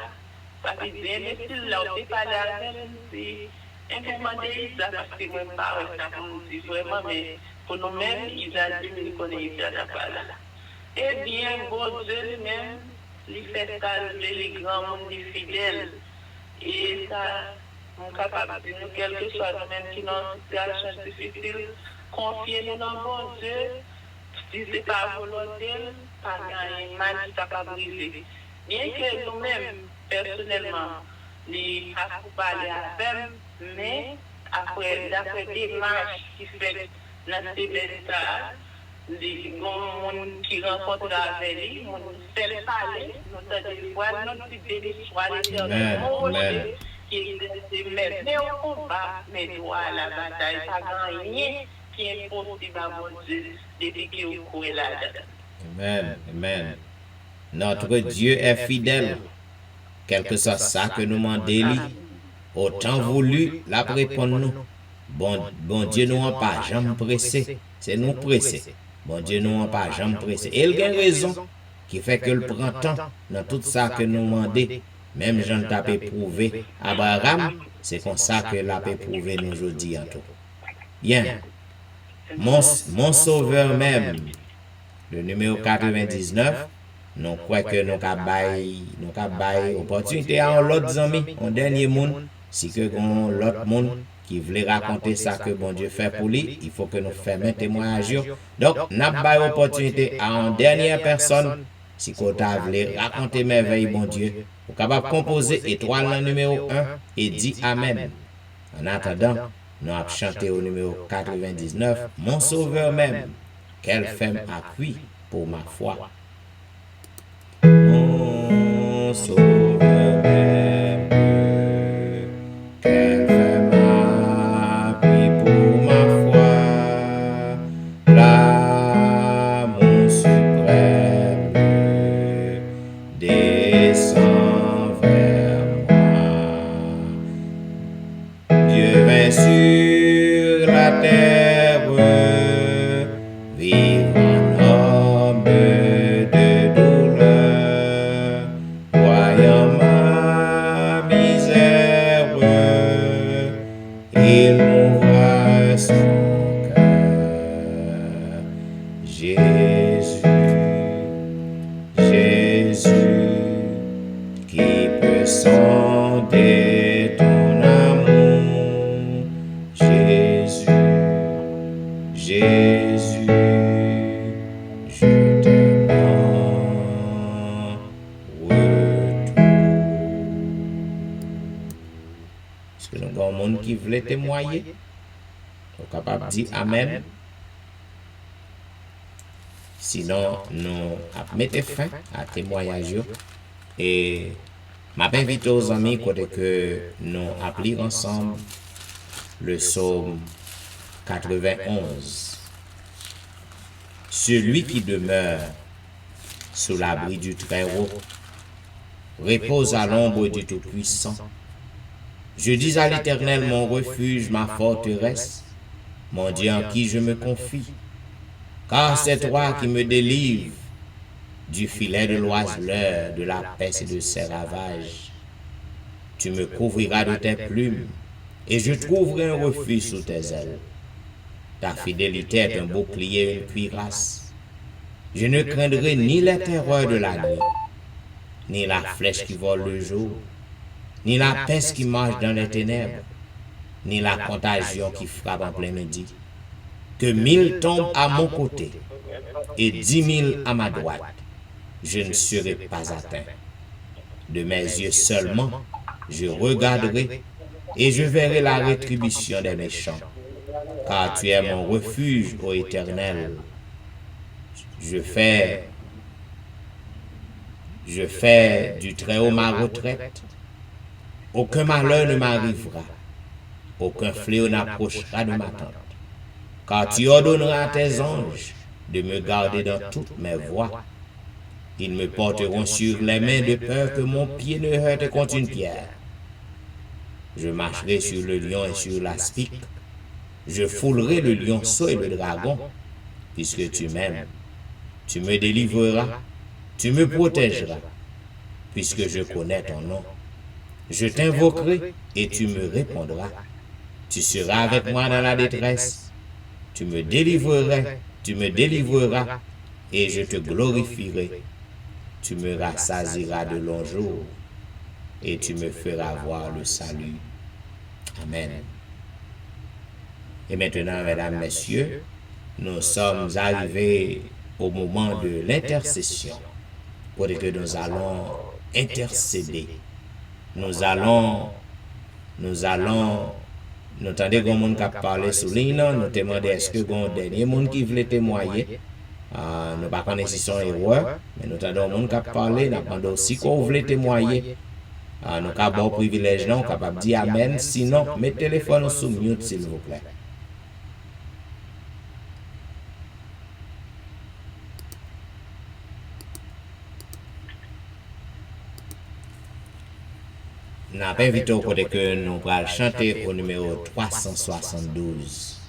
Papi dit, mais s'il là, on ne peut pas aller à si. Un peu demandé ça, parce que moi, pas, ça me dit vraiment, mais pour nous-mêmes, ils ont dit, nous connaissons Isiana pas là. Eh bien, bon Dieu lui-même, il fait calmer les grands mondes fidèles. Et ça, on est capable de nous, quel que soit nous-mêmes qui sont dans une situation difficile, confier-nous dans bon Dieu, si ce n'est pas volonté, pas un mal qui est capable de briser. Bien que nous-mêmes, personnellement, nous avons parlé avec eux, mais d'après des démarches qui fait dans ces états, les gens qui rencontrent avec lui, nous fait parler, nous avons des fois, notre petit béni soit l'éternel. qui exerce mais au combat, mais toi à la bataille, pas gagné, qui est impossible à mon Dieu, depuis que vous courez là-dedans. Amen. Amen. Notre Dieu est fidèle. Quel que soit ça que nous demandons, autant voulu, la répondre nous. Bon Dieu nous en pas jamais pressé. C'est nous pressé. Bon Dieu nous en pas jamais pressé. Et il y a une raison qui fait que le prend temps dans tout ça que nous demandons. Même Jean t'a éprouvé Abraham, c'est comme ça que l'a éprouvé nous aujourd'hui en tout. Bien. Mon sauveur même, le numéro 99, nous croyons que nous avons bail opportunité à l'autre ami, un dernier monde, si que l'autre monde qui voulait raconter ça que bon Dieu fait pour lui, il faut que nous fassions un témoignage. Donc, nous avons bail opportunité à une dernière personne, si que tu voulais raconter merveille bon Dieu, vous capable de composer étoile dans le numéro 1 et dit Amen. En attendant, nous avons chanté au numéro 99, mon sauveur même, quelle femme accrue pour ma foi. Mon sauveur même, quelle femme accrue pour ma foi. L'amour suprême descend vers moi. Dieu vint sur la terre, vivre en homme de douleur, voyant ma misère, il m'ouvra son cœur. Jésus, qui peut sonder ton amour. Jésus, je t'aime en retour. Est-ce que nous avons un monde qui voulait témoigner? Nous sommes capables de dire Amen. Sinon, nous mettons fin à témoignage et m'invite aux amis côté que nous appliquons ensemble le psaume 91. Celui qui demeure sous l'abri du Très-Haut repose à l'ombre du Tout-Puissant. Je dis à l'Éternel mon refuge, ma forteresse, mon Dieu en qui je me confie. Car c'est toi qui me délivres du filet de l'oiseleur, de la peste et de ses ravages. Tu me couvriras de tes plumes, et je trouverai un refuge sous tes ailes. Ta fidélité est un bouclier et une cuirasse. Je ne craindrai ni les terreurs de la nuit, ni la flèche qui vole le jour, ni la peste qui marche dans les ténèbres, ni la contagion qui frappe en plein midi. Que 1000 tombent à mon côté et 10 000 à ma droite, je ne serai pas atteint. De mes yeux seulement, je regarderai et je verrai la rétribution des méchants. Car tu es mon refuge, ô Éternel. Je fais du Très-Haut ma retraite. Aucun malheur ne m'arrivera. Aucun fléau n'approchera de ma tente. Car tu ordonneras à tes anges de me garder dans toutes mes voies. Ils me porteront sur les mains de peur que mon pied ne heurte contre une pierre. Je marcherai sur le lion et sur l'aspic. Je foulerai le lionceau et le dragon, puisque tu m'aimes. Tu me délivreras, tu me protégeras, puisque je connais ton nom. Je t'invoquerai et tu me répondras. Tu seras avec moi dans la détresse. Tu me délivreras et je te glorifierai. Tu me rassasieras de longs jours et tu me feras voir le salut. Amen. Et maintenant, mesdames, messieurs, nous sommes arrivés au moment de l'intercession pour que nous allons intercéder. Nous entendons qu'on monde qui a parlé sur ligne, nous demandons est-ce que un dernier monde qui voulait témoigner. Nous ne connaissons pas si c'est une erreur, mais nous entendons monde qui a parlé, nous demandons aussi qu'on voulait témoigner. Nous avons bon privilège, non, capable de dire Amen. Sinon, mettez le téléphone sous mute, s'il vous plaît. Nous avons invité au côté que nous allons chanter au numéro 372.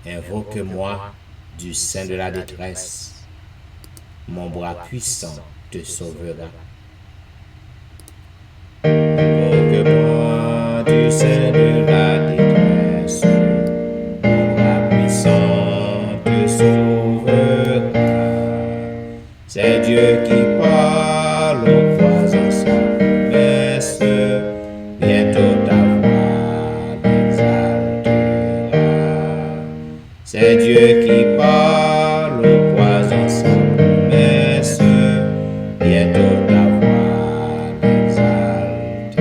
Invoque-moi du sein de la détresse, mon bras puissant te sauvera. Invoque-moi du sein de la détresse, mon bras puissant te sauvera. C'est Dieu qui parle aux croisants sans promesse, bientôt ta voix l'exaltera. C'est Dieu qui parle aux croisants sans promesse, bientôt ta voix l'exaltera.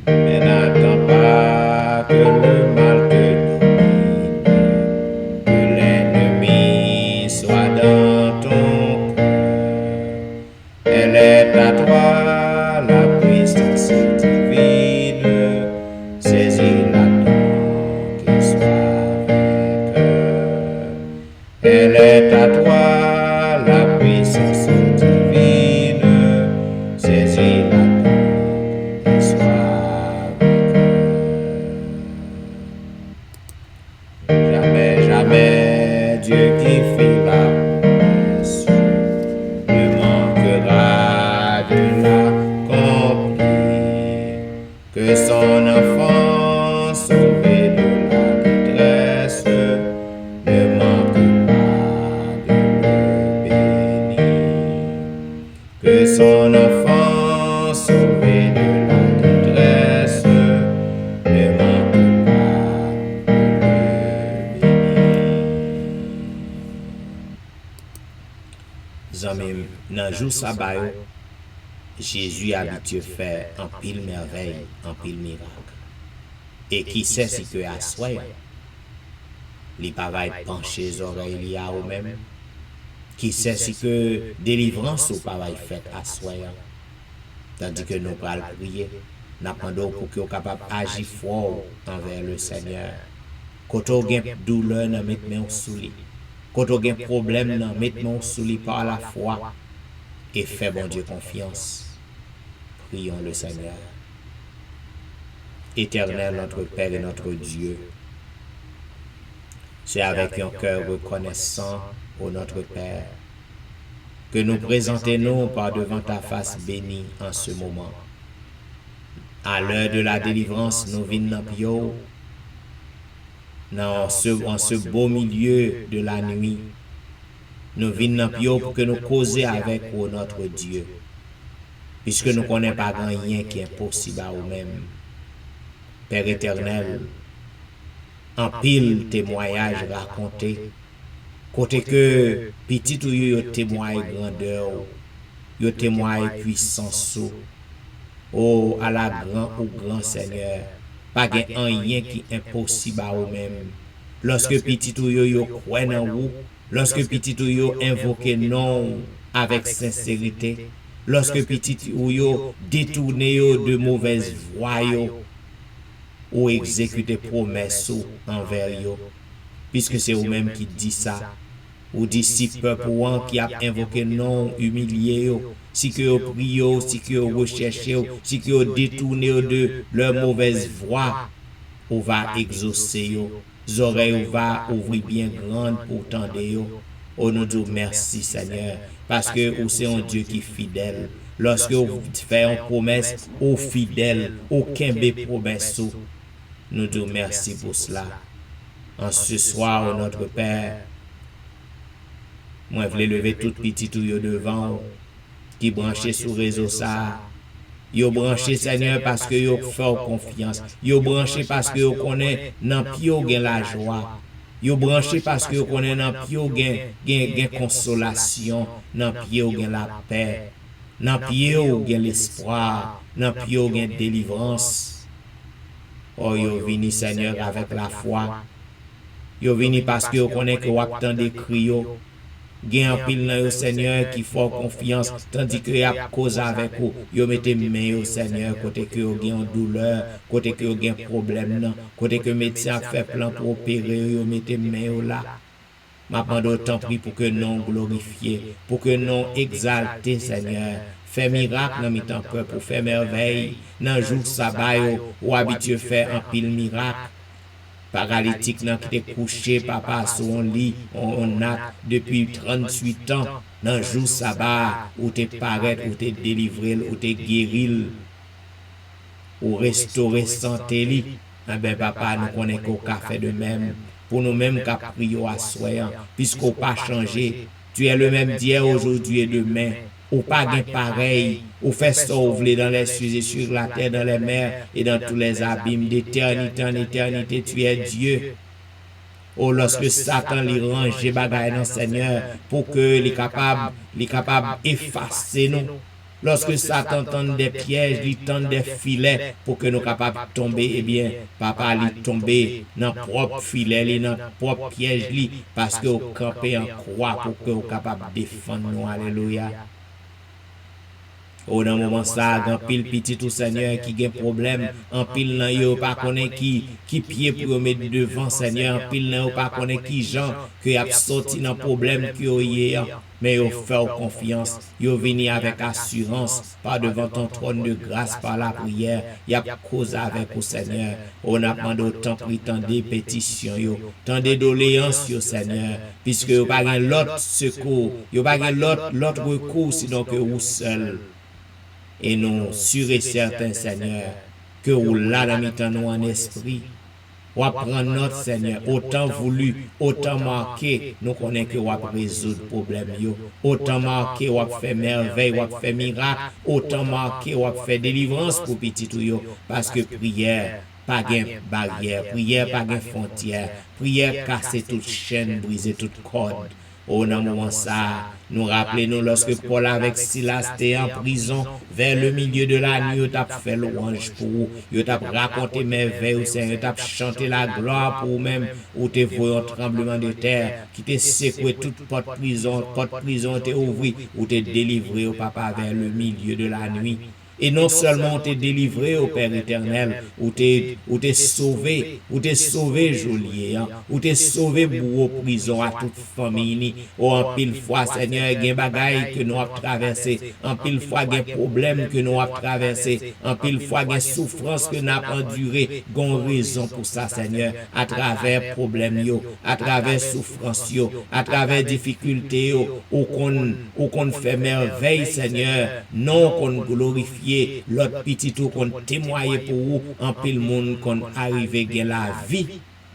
Mais n'attends pas que le mal te domine, que l'ennemi soit dans ton cœur. Elle est à toi la puissance divine, saisis-la donc qu'il soit vainqueur. Elle est à toi la puissance divine, saisis-la donc qu'il soit vainqueur. Jamais, jamais Dieu qui fait la promesse ne manquera de l'accomplir. Que son enfant sauvé de la détresse ne manque pas de le bénir. Que son enfant sauvé de la détresse ne manque pas de le bénir. Zanmim, nan jou sabay yo, Jésus habitué faire en pile merveille, en pile miracle. Et qui sait si que à soi, li pa va pencher les oreilles li a ou même. Qui sait si que délivrance ou pas va faite à soi. Tandis que nous parlons prier, nous appendons pour que nous capable agir fort envers le Seigneur. Quand on a une douleur, nous mettons sous lui. Quand on a un problème, nous mettons sous lui par la foi. Et fais bon Dieu confiance. Prions le Seigneur. Éternel, notre Père et notre Dieu, c'est avec un cœur reconnaissant, ô notre Père, que nous présentons par devant ta face bénie en ce moment. À l'heure de la délivrance, nous venons en ce beau milieu de la nuit. Nous venons pour que nous causions avec ô notre Dieu, puisque nous ne connaissons pas rien qui est impossible à nous-mêmes. Père éternel, en pile témoignages racontés, côté que petit ou yo témoigne grandeur, yo témoigne puissance, oh à la grand Seigneur, pas rien qui est impossible à nous-mêmes. Lorsque petit ou yo croit en vous, lorsque petit ou yo invoque non avec sincérité, lorsque petit ou yo détourne de mauvaises voies ou exécute promesses envers yo, puisque c'est vous-même qui dit ça, ou dit si peuple qui a invoqué non humilié si que vous priez, si que vous recherchez, si que vous détournez de leur mauvaise voie, on va exaucer les oreilles va ouvrir bien grandes pour tendre yo. On nous dit merci Seigneur, parce que vous c'est un Dieu qui est fidèle. Lorsque vous faites une promesse, au fidèle, aucun promesse. Nous disons merci pour cela. En ce soir, notre Père, moi je voulais lever tout petit tout devant, qui branché sur le réseau ça. Yo branché Seigneur parce que yo fait confiance. Yo branché parce que yo connaît nan pio gen la joie. Yo branché parce que yo connaît dans pied ou gen consolation, dans pied ou gen la paix, dans pied ou gen l'espoir, dans pied ou gen délivrance. Oh, yo vini Seigneur avec la foi. Yo vini parce que yo connaît que wap tan de cri yo. Gen en pile nan yo Seigneur qui fort confiance tandis que y a cause avec vous. Yo mette main yo Seigneur côté que yo gen douleur, côté que yo gen problème nan, côté que médecin a fait plan pour opérer yo mette main yo là. M'a demandé autant pris pour que non glorifié, pour que non exalté Seigneur. Fais miracle dans mi-temps pour faire merveille dans jour sabbat ou habitué faire un pile miracle. Paralytique nan qui était couché papa sur un lit on a depuis 38 ans dans jour sabbat ou t'es paraître ou t'es délivré ou t'es guéri ou restaurer santé li. Eh ben papa nous connaît qu'au fait de même pour nous mêmes qu'a prié à soyant puisqu'on pas changé. Tu es le même d'hier, aujourd'hui et demain. Ou pas gain pareil, ou fait sauver dans les cieux et sur la terre, dans les mers et dans tous les abîmes d'éternité en éternité, tu es Dieu. Oh, lorsque Satan les range bagaille dans Seigneur pour que les capable effacer nous. Lorsque Satan tente des pièges, il tente des filets pour que nous capables de tomber, eh bien, papa, il tomber dans propre filet, dans propre piège, parce que vous campez en croix pour que vous capables de défendre nous. Alléluia. Oh, dans le moment ça, grand pile petit tout Seigneur qui a problème, en pile nan yo pas connaît qui pied pour mettre devant Seigneur, en pile nan yo pas connaît qui gens qui a sorti dans problème qui yo yé, mais yo fait confiance, yo vini avec assurance pas devant ton trône de grâce par la prière, y a cause avec au Seigneur. On a demandé autant pris tant des pétitions yo, tant des doléances yo Seigneur, puisque yo pas gen l'autre secours, yo pas gen l'autre recours sinon que vous seul. Et nous, sûrs et certains, Seigneur, que vous là dans mi-temps nous en esprit, ou prendre notre Seigneur, autant voulu, autant marqué, nous connaissons que vous résoudre le problème, autant marqué, vous fait merveille, vous fait miracle, autant marqué, vous fait délivrance pour petit tout, parce que prière, pas de barrière, prière, pas de frontière, prière, casser toute chaîne, briser toute corde. Oh, dans le moment ça, nous rappelons lorsque Paul avec Silas était en prison, vers le milieu de la nuit, il a fait louange pour vous, il a raconté merveilles au Seigneur, il a chanté la gloire pour vous-même, ou te voyant un tremblement de terre, qui te secoué toute porte prison te ouvri, ou te délivré au papa vers le milieu de la nuit. Et non seulement t'es délivré au Père éternel, ou t'es sauvé, Joliet, ou t'es sauvé pour prison à toute famille, ou en pile fois, Seigneur, il y a des bagailles que nous avons traversé, en pile fois, il y a des problèmes que nous avons traversé, en pile fois, il y a des souffrances que nous avons endurées, il y a une raison pour ça, Seigneur, à travers problèmes, à travers souffrances, à travers difficultés, ou qu'on fait merveille, Seigneur, non qu'on glorifie l'autre petit tout qu'on témoigne pour vous en pile monde qu'on arrive à la vie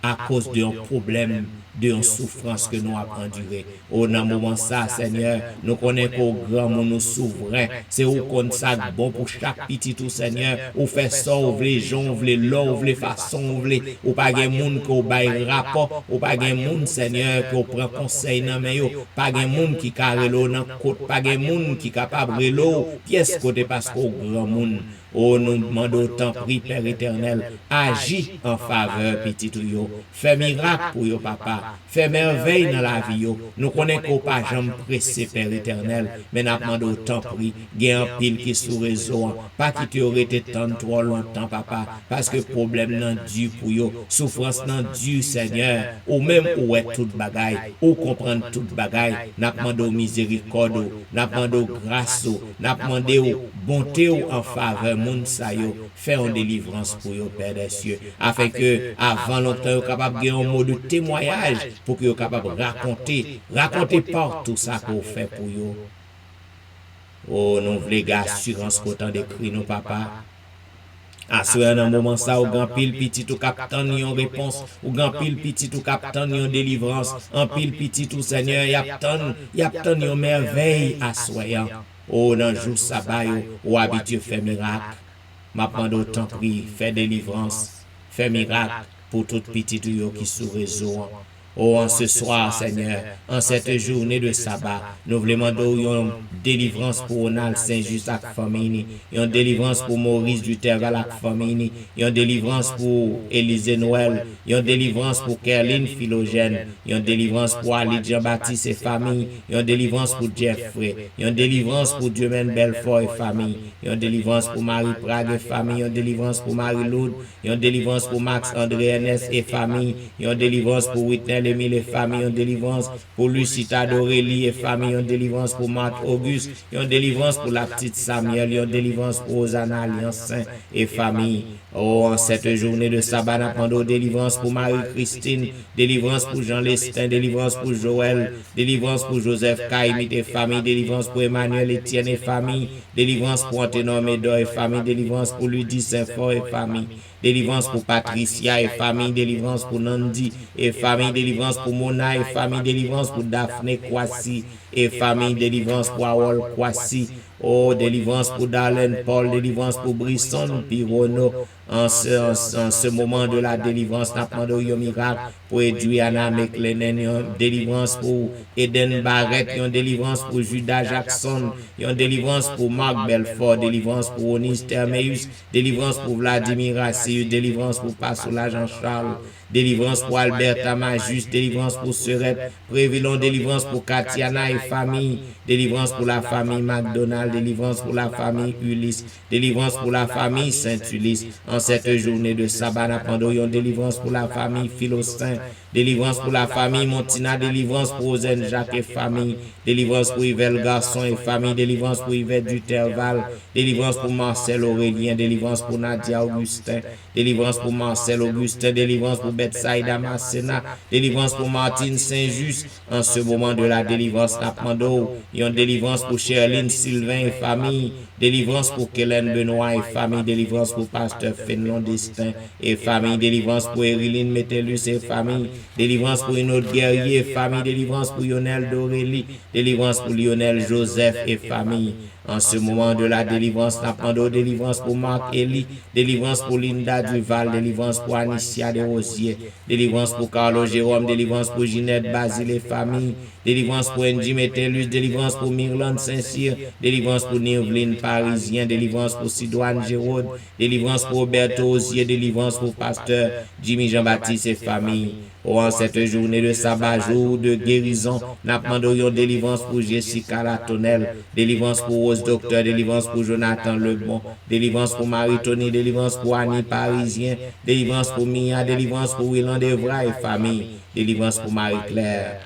à cause d'un problème, d'une souffrance que nous avons enduré. Au moment ça, Seigneur, nous connaissons qu'au grand monde souverain, c'est où qu'on ça bon pour chaque petit tout, Seigneur, ou fait ça, ou les gens, ou les lois, ou les façons, ou pas de monde qui baille rapport, ou pas de monde, Seigneur, qui prend conseil dans mais pas de monde qui carré l'eau dans côte, pas de monde qui capable de l'eau, pièce côté parce qu'au grand monde. Oh, nous demandons autant prix, Père éternel, agis en faveur, petit tout yo. Fais miracle pour yo, papa. Fais merveille dans la vie yo. Nous connaissons qu'on pas jamais pressé, Père éternel, mais nous demandons autant prix. Il y a un pile qui sous réseau, pas qui t'aurait été tant trop longtemps, papa, parce que problème non dû pour yo, souffrance non dû, Seigneur, ou même où est toute bagaille, ou comprendre toute bagaille. Nous demandons miséricorde, nous demandons grâce, nous demandons bonté en faveur. Moun sa yo, fait une délivrance pour yo, Père des cieux, afin que avant longtemps yo capable de gagner un mot de témoignage pour que yo capable de raconter partout ça qu'on fait pour yo. Oh, nous voulons assurance qu'autant d'écrit nos papa. Assuré dans un moment ça, au grand pile petit tout capitaine une réponse, au grand pile petit tout capitaine une délivrance, en pile petit tout Seigneur, y a une merveille assoyant. Oh, dans le jour sabbat, ou habitué faire miracle. M'a prendre autant prix, faire délivrance, faire miracle pour tout petit qui sous réseau. Oh, en ce soir, Seigneur, en cette journée de sabbat, nous voulons demander une délivrance pour Ronald Saint-Just à la famille, une délivrance pour Maurice Duterval à la famille, une délivrance pour Élisée Noël, une délivrance pour Kerline Philogène, une délivrance pour Ali Jean-Baptiste et famille, une délivrance pour Jeffrey, une délivrance pour Dieu-même Belfort et famille, une délivrance pour Marie Prague et famille, une délivrance pour Marie-Loud, une délivrance pour Max André Ernest et famille, une délivrance pour Whitney Émile et famille, une délivrance pour Lucita d'Aurélie et famille, une délivrance pour Marc Auguste, une délivrance pour la petite Samuel, une délivrance pour Hosanna Alliance Saint et famille. Oh, en cette journée de sabbat, nous délivrance pour Marie-Christine, délivrance pour Jean Lestin, délivrance pour Joël, délivrance pour Joseph Caïmit et famille, délivrance pour Emmanuel Etienne et famille, délivrance pour Anténon Médor et famille, délivrance pour Ludie Saint-Fort et famille, délivrance pour Patricia et famille, délivrance pour Nandi et famille, délivrance pour Mona et famille, délivrance pour Daphné Kwasi et famille, délivrance pour Awol Kwasi. Oh, délivrance pour Darlene Paul, délivrance pour Brisson Pirono. En ce moment de la délivrance, nous demandons un miracle pour Edwiana McLennan, une délivrance pour Eden Barrett, une délivrance pour Judas Jackson, une délivrance pour Marc Belfort, délivrance pour Onis Termeus, délivrance pour Vladimir Rassius, délivrance pour Passoula Jean-Charles, délivrance pour Alberta Majus, délivrance pour Serette Prévilon, délivrance pour Katiana et famille, délivrance pour la famille McDonald, délivrance pour la famille Ulysse, délivrance pour la famille Saint-Ulysse. En cette journée de sabbat, nous une délivrance pour la famille Philostin, délivrance pour la famille Montina, délivrance pour Ozen Jacques et famille, délivrance pour Yvel Garçon et famille, délivrance pour Yvette Duterval, délivrance pour Marcel Aurélien, délivrance pour Nadia Augustin, délivrance pour Marcel Augustin, délivrance pour Betsaïda Massena, délivrance pour Martine Saint-Just. En ce moment de la délivrance, nous une délivrance pour Sherline Sylvain et famille, délivrance pour Kellen Benoît et famille, délivrance pour Pasteur Fénelon Destin et famille, délivrance pour Eriline Metellus et famille, délivrance pour une autre guerrier et famille, délivrance pour Lionel d'Aurélie, délivrance pour Lionel Joseph et famille. En ce moment de la délivrance, nous délivrance pour Marc Elie, délivrance pour Linda Duval, délivrance pour Anicia de Rosiers, délivrance pour Carlo Jérôme, délivrance pour Ginette Basile et famille, délivrance pour Angie Metellus, délivrance pour Myrlande Saint-Cyr, délivrance pour Nirvline Parisien, délivrance pour Sidoine Géraude, délivrance pour Roberto Osier, délivrance pour Pasteur Jimmy Jean-Baptiste et famille. Oh, en cette journée de sabbat, jour de guérison, nous demandons délivrance pour Jessica Latonnel, délivrance pour Rose Docteur, délivrance pour Jonathan Lebon, délivrance pour Marie-Tony, délivrance pour Annie Parisien, délivrance pour Mia, délivrance pour Willan Devra et famille, délivrance pour Marie-Claire.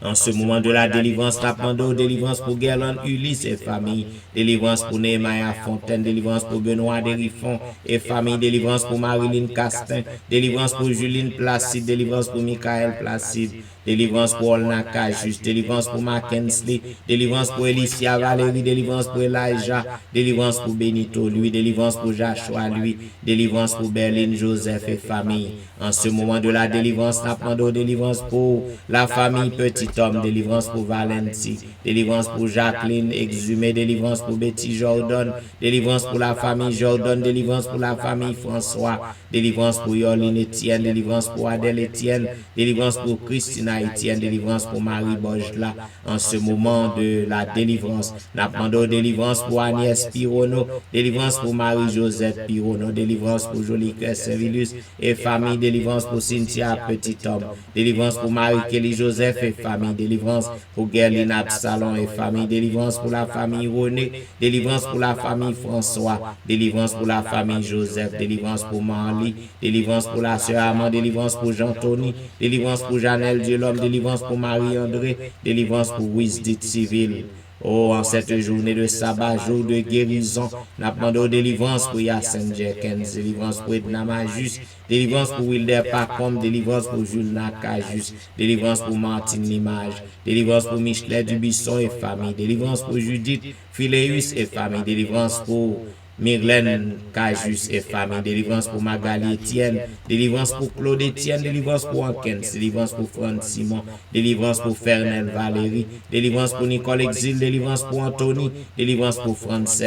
En ce moment de la délivrance, nous demandons délivrance pour Guerlain Ulysse et famille, délivrance pour Nehemiah Fontaine, délivrance pour Benoît Derifon et famille, délivrance pour Marilyn Castin, délivrance pour Juline Placide, délivrance pour Michael Placide, délivrance pour Olna Kajus, délivrance pour Mackensley, délivrance pour Elicia Valérie, délivrance pour Elijah, délivrance pour Benito, lui, délivrance pour Joshua, lui, délivrance pour Berlin Joseph et famille. En ce moment de la délivrance, nous demandons délivrance pour la famille Petit Homme, délivrance pour Valenti, délivrance pour Jacqueline Exhumé, délivrance pour Betty Jordan, délivrance pour la famille Jordan, délivrance pour la famille François, délivrance pour Yoline Etienne, délivrance pour Adèle Etienne, délivrance pour Christina Etienne, délivrance pour Marie Bojla. En ce moment de la délivrance, nous demandons délivrance pour Agnès Pirono, délivrance pour Marie-Joseph Pirono, délivrance pour Jolicoeur Saint-Vilus et famille, délivrance pour Cynthia Petit Homme, délivrance pour Marie-Kelly Joseph et famille, délivrance pour Guerline Absalon et famille, délivrance pour la famille René, délivrance pour la famille François, délivrance pour la famille Joseph, délivrance pour Marly, délivrance pour la sœur Amand, délivrance pour Jean-Tony, délivrance pour Janelle Dieu-L'Homme, délivrance pour Marie-André, délivrance pour Wisdit Civil. Oh, en cette journée de sabbat, jour de guérison, nous demandons délivrance pour Yacine Jenkins, délivrance pour Edna Majus, délivrance pour Wilder Pacom, délivrance pour Jules Nakajus, délivrance pour Martine Limage, délivrance pour Michelet Dubisson et famille, délivrance pour Judith Phileus et famille, délivrance pour Myrlène Cajus et famille, délivrance pour Magali Etienne, délivrance pour Claude Etienne, délivrance pour Ankens, délivrance pour Franck Simon, délivrance pour Fernel Valérie, délivrance pour Nicole Exil, délivrance pour Anthony, délivrance pour Frances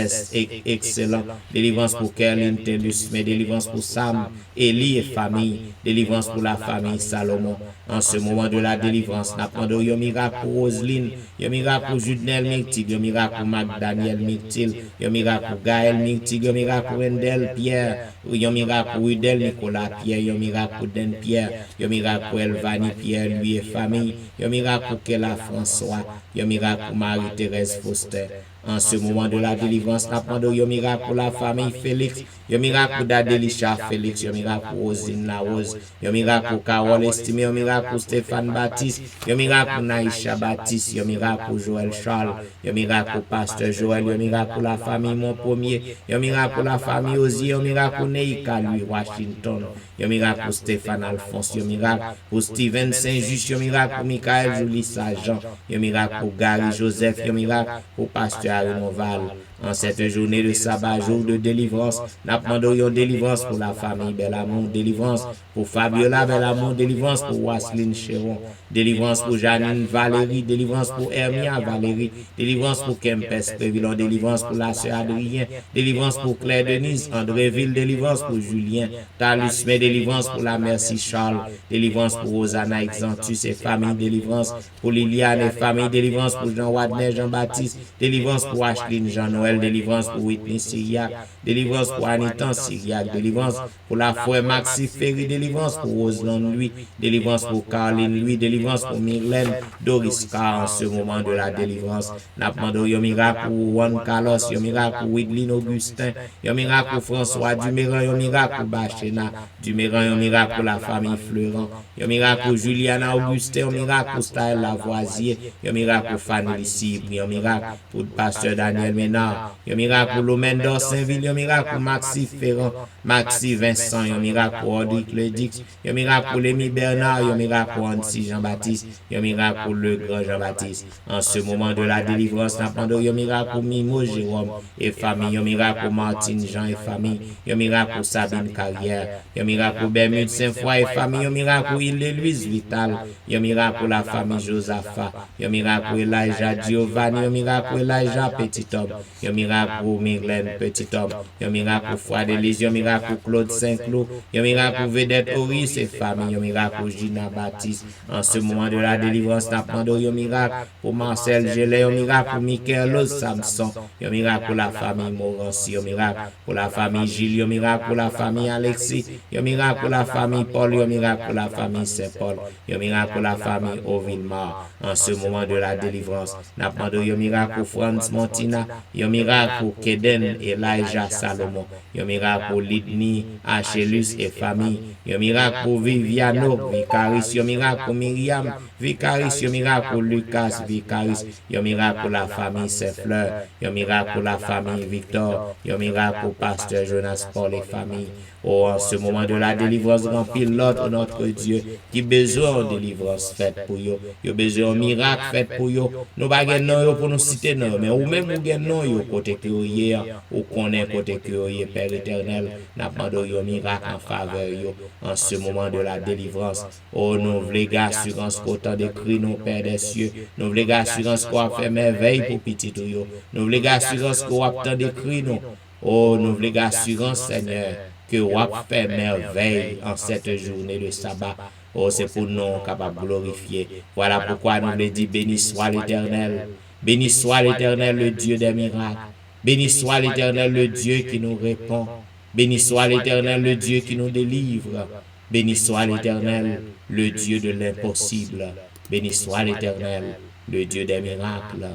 Excellent, délivrance pour Kerlin Tellus, mais délivrance pour Sam, Eli et famille, délivrance pour la famille Salomon. En ce moment de la délivrance, n'apprendons un miracle pour Roselyne, un miracle pour Judnel Mictil, un miracle pour Magdaniel Mictil, un miracle pour Gaël Mictil, un miracle pour Rendel Pierre, un miracle pour Udel Nicolas Pierre, un miracle pour Den Pierre, un miracle pour Elvani Pierre, lui et famille, un miracle pour Kela François, un miracle pour Marie-Thérèse Foster. En ce moment de la délivrance, n'apprendons un miracle pour la famille Félix, un miracle pour Dadelisha Félix, un miracle pour Rosine La Rose, un miracle pour Carole Estimé, un miracle pour Stéphane Baptiste, un miracle pour Naïcha Baptiste, un miracle pour Joël Charles, un miracle pour Pasteur Joël, un miracle pour la famille Mon Premier, un miracle pour la famille Osier, un miracle pour Neika Louis Washington, un miracle pour Stéphane Alphonse, un miracle pour Steven Saint-Just, un miracle pour Michael Julie Saint-Jean, un miracle pour Gary Joseph, un miracle pour Pasteur Arinoval. En cette journée de sabbat, jour de délivrance, nous demandons une délivrance pour la famille Belamour, délivrance pour Fabiola Belamour, délivrance pour Wasline Chéron, délivrance pour Janine Valérie, délivrance pour Hermia Valérie, délivrance pour Kempes Prévillon, délivrance pour la sœur Adrien, délivrance pour Claire Denise, Andréville, délivrance pour Julien, Talus, mais délivrance pour la Merci Charles, délivrance pour Rosanna Exantus et famille, délivrance pour Liliane et famille, délivrance pour Jean Wadner, Jean-Baptiste, délivrance pour Ashlyn Jean-Noël, délivrance pour Whitney Syriac, délivrance pour Anitan Syriac, délivrance pour la foi Maxi Ferry, délivrance pour Roseland Louis, délivrance pour Caroline Louis, délivrance pour Myrlène Doris Carr. En ce moment de la délivrance, nous demandons un miracle pour Juan Carlos, un miracle pour Widlin Augustin, un miracle pour François Duméran, un miracle pour Bachena Duméran, un miracle pour la famille Fleurant, un miracle pour Juliana Augustin, un miracle pour Style Lavoisier, un miracle pour Fanny Cibre, un miracle pour le pasteur Daniel Ménard, un miracle pour Lomendor Saint-Ville, un miracle pour Maxi Ferrand, Maxi Vincent, un miracle pour Audric Ledix, un miracle pour Lémi Bernard, un miracle pour Anti Jean-Baptiste, un miracle pour le grand Jean-Baptiste. En ce moment de la délivrance, nous demandons un miracle pour Mimo Jérôme et famille, un miracle pour Martine Jean et famille, un miracle pour Sabine Carrière, un miracle pour Bermude Saint-Foy et famille, un miracle pour Île-Louise Vital, un miracle pour la famille Josaphat, un miracle pour Elijah Giovanni, un miracle pour Elijah Petit Homme, un miracle pour Myrlène Petit Homme, un miracle pour Foi d'Élysée, un miracle pour Claude Saint-Cloud, un miracle pour Vedette Horis et famille, un miracle pour Gina Baptiste. En ce moment de la délivrance, nous demandons un miracle pour Marcel Gelé, un miracle pour Michael Samson, un miracle pour la famille Morancy, un miracle pour la famille Gilles, un miracle pour la famille Alexis, un miracle pour la famille Paul, un miracle pour la famille Saint-Paul, un miracle pour la famille Ovilmar. En ce moment de la délivrance, nous demandons un miracle pour Franz Montina, un miracle pour Keden Elijah Salomon, un miracle pour Lidni Achelus et famille, un miracle pour Viviano Vicaris, un miracle pour Myriam Vicaris, un miracle pour Lucas Vicaris, un miracle pour la famille Saint-Fleur, un miracle pour la famille Victor, un miracle pour Pasteur Jonas Paul et famille. Oh, en ce moment de la délivrance, remplit l'autre notre Dieu qui besoin de délivrance faite pour vous. Il a besoin de miracle fait pour vous. Nous pas non pour nous citer non, mais ou même ou non yo côté que hier ou connaît côté que hier Père éternel, n'a demandé un miracle en faveur yo en ce moment de la délivrance. Oh, nous voulons assurance qu'autant de cris nos Père des cieux. Nous voulons assurance qu'on a fait merveille pour petit yo. Nous voulons assurance qu'on a tant de cris nous. Oh, nous voulons assurance Seigneur que vous fait merveille en cette journée de sabbat. Oh, c'est pour nous capables de glorifier. Voilà pourquoi nous voulons dire béni soit l'Éternel. Béni soit l'Éternel, le Dieu des miracles. Béni soit l'Éternel, le Dieu qui nous répond. Béni soit l'Éternel, le Dieu qui nous délivre. Béni soit l'Éternel, le Dieu de l'impossible. Béni soit l'Éternel, le Dieu des miracles.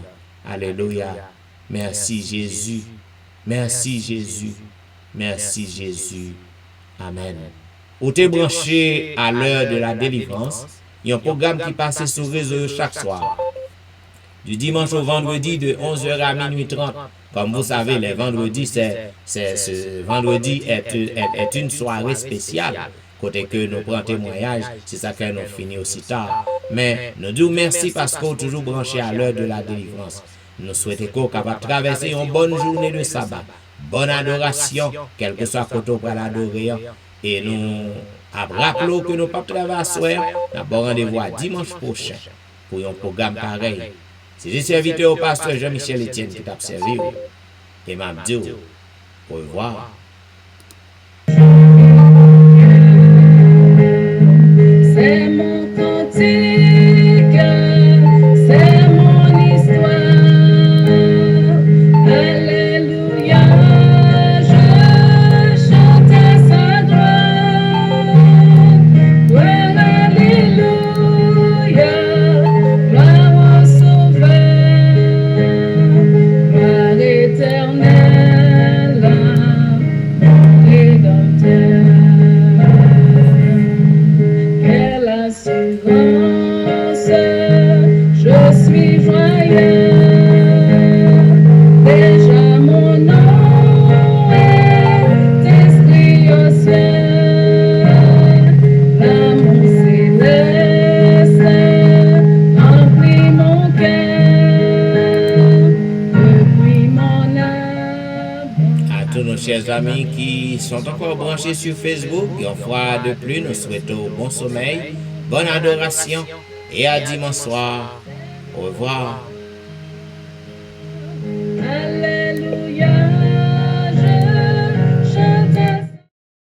Alléluia. Merci Jésus. Merci Jésus. Merci Jésus. Amen. Ou t'es branché à l'heure de la délivrance, il y a un programme qui passe sur le réseau chaque soir. Du dimanche au vendredi de 11h à minuit 30. Comme vous savez, les vendredis, ce vendredi est une soirée spéciale. Côté que nous prenons témoignage, c'est ça que nous finissons aussi tard. Mais nous disons merci parce qu'on est toujours branché à l'heure de la délivrance. Nous souhaitons qu'on capable traverser une bonne journée de sabbat. bonne adoration, quel que soit côté pour l'adorer. Et nous rappelons que nous pas travailler à soir, nous rendez-vous à dimanche prochain pour un programme pareil. C'est le serviteur au pasteur Jean-Michel Etienne qui t'a servi. Et m'a dit au revoir. C'est mon cantique, c'est mon histoire. Alléluia, je chante sa gloire. Ouais, alléluia, gloire au Sauveur, gloire éternelle, Rédempteur. Quelle assurance, je suis joyeux. Déjà mon nom est inscrit au ciel. L'amour céleste remplit mon cœur depuis mon âme. À tous nos chers amis qui sont encore branchés sur Facebook, et une fois de plus, nous souhaitons bon sommeil, bonne adoration et à dimanche soir. Au revoir.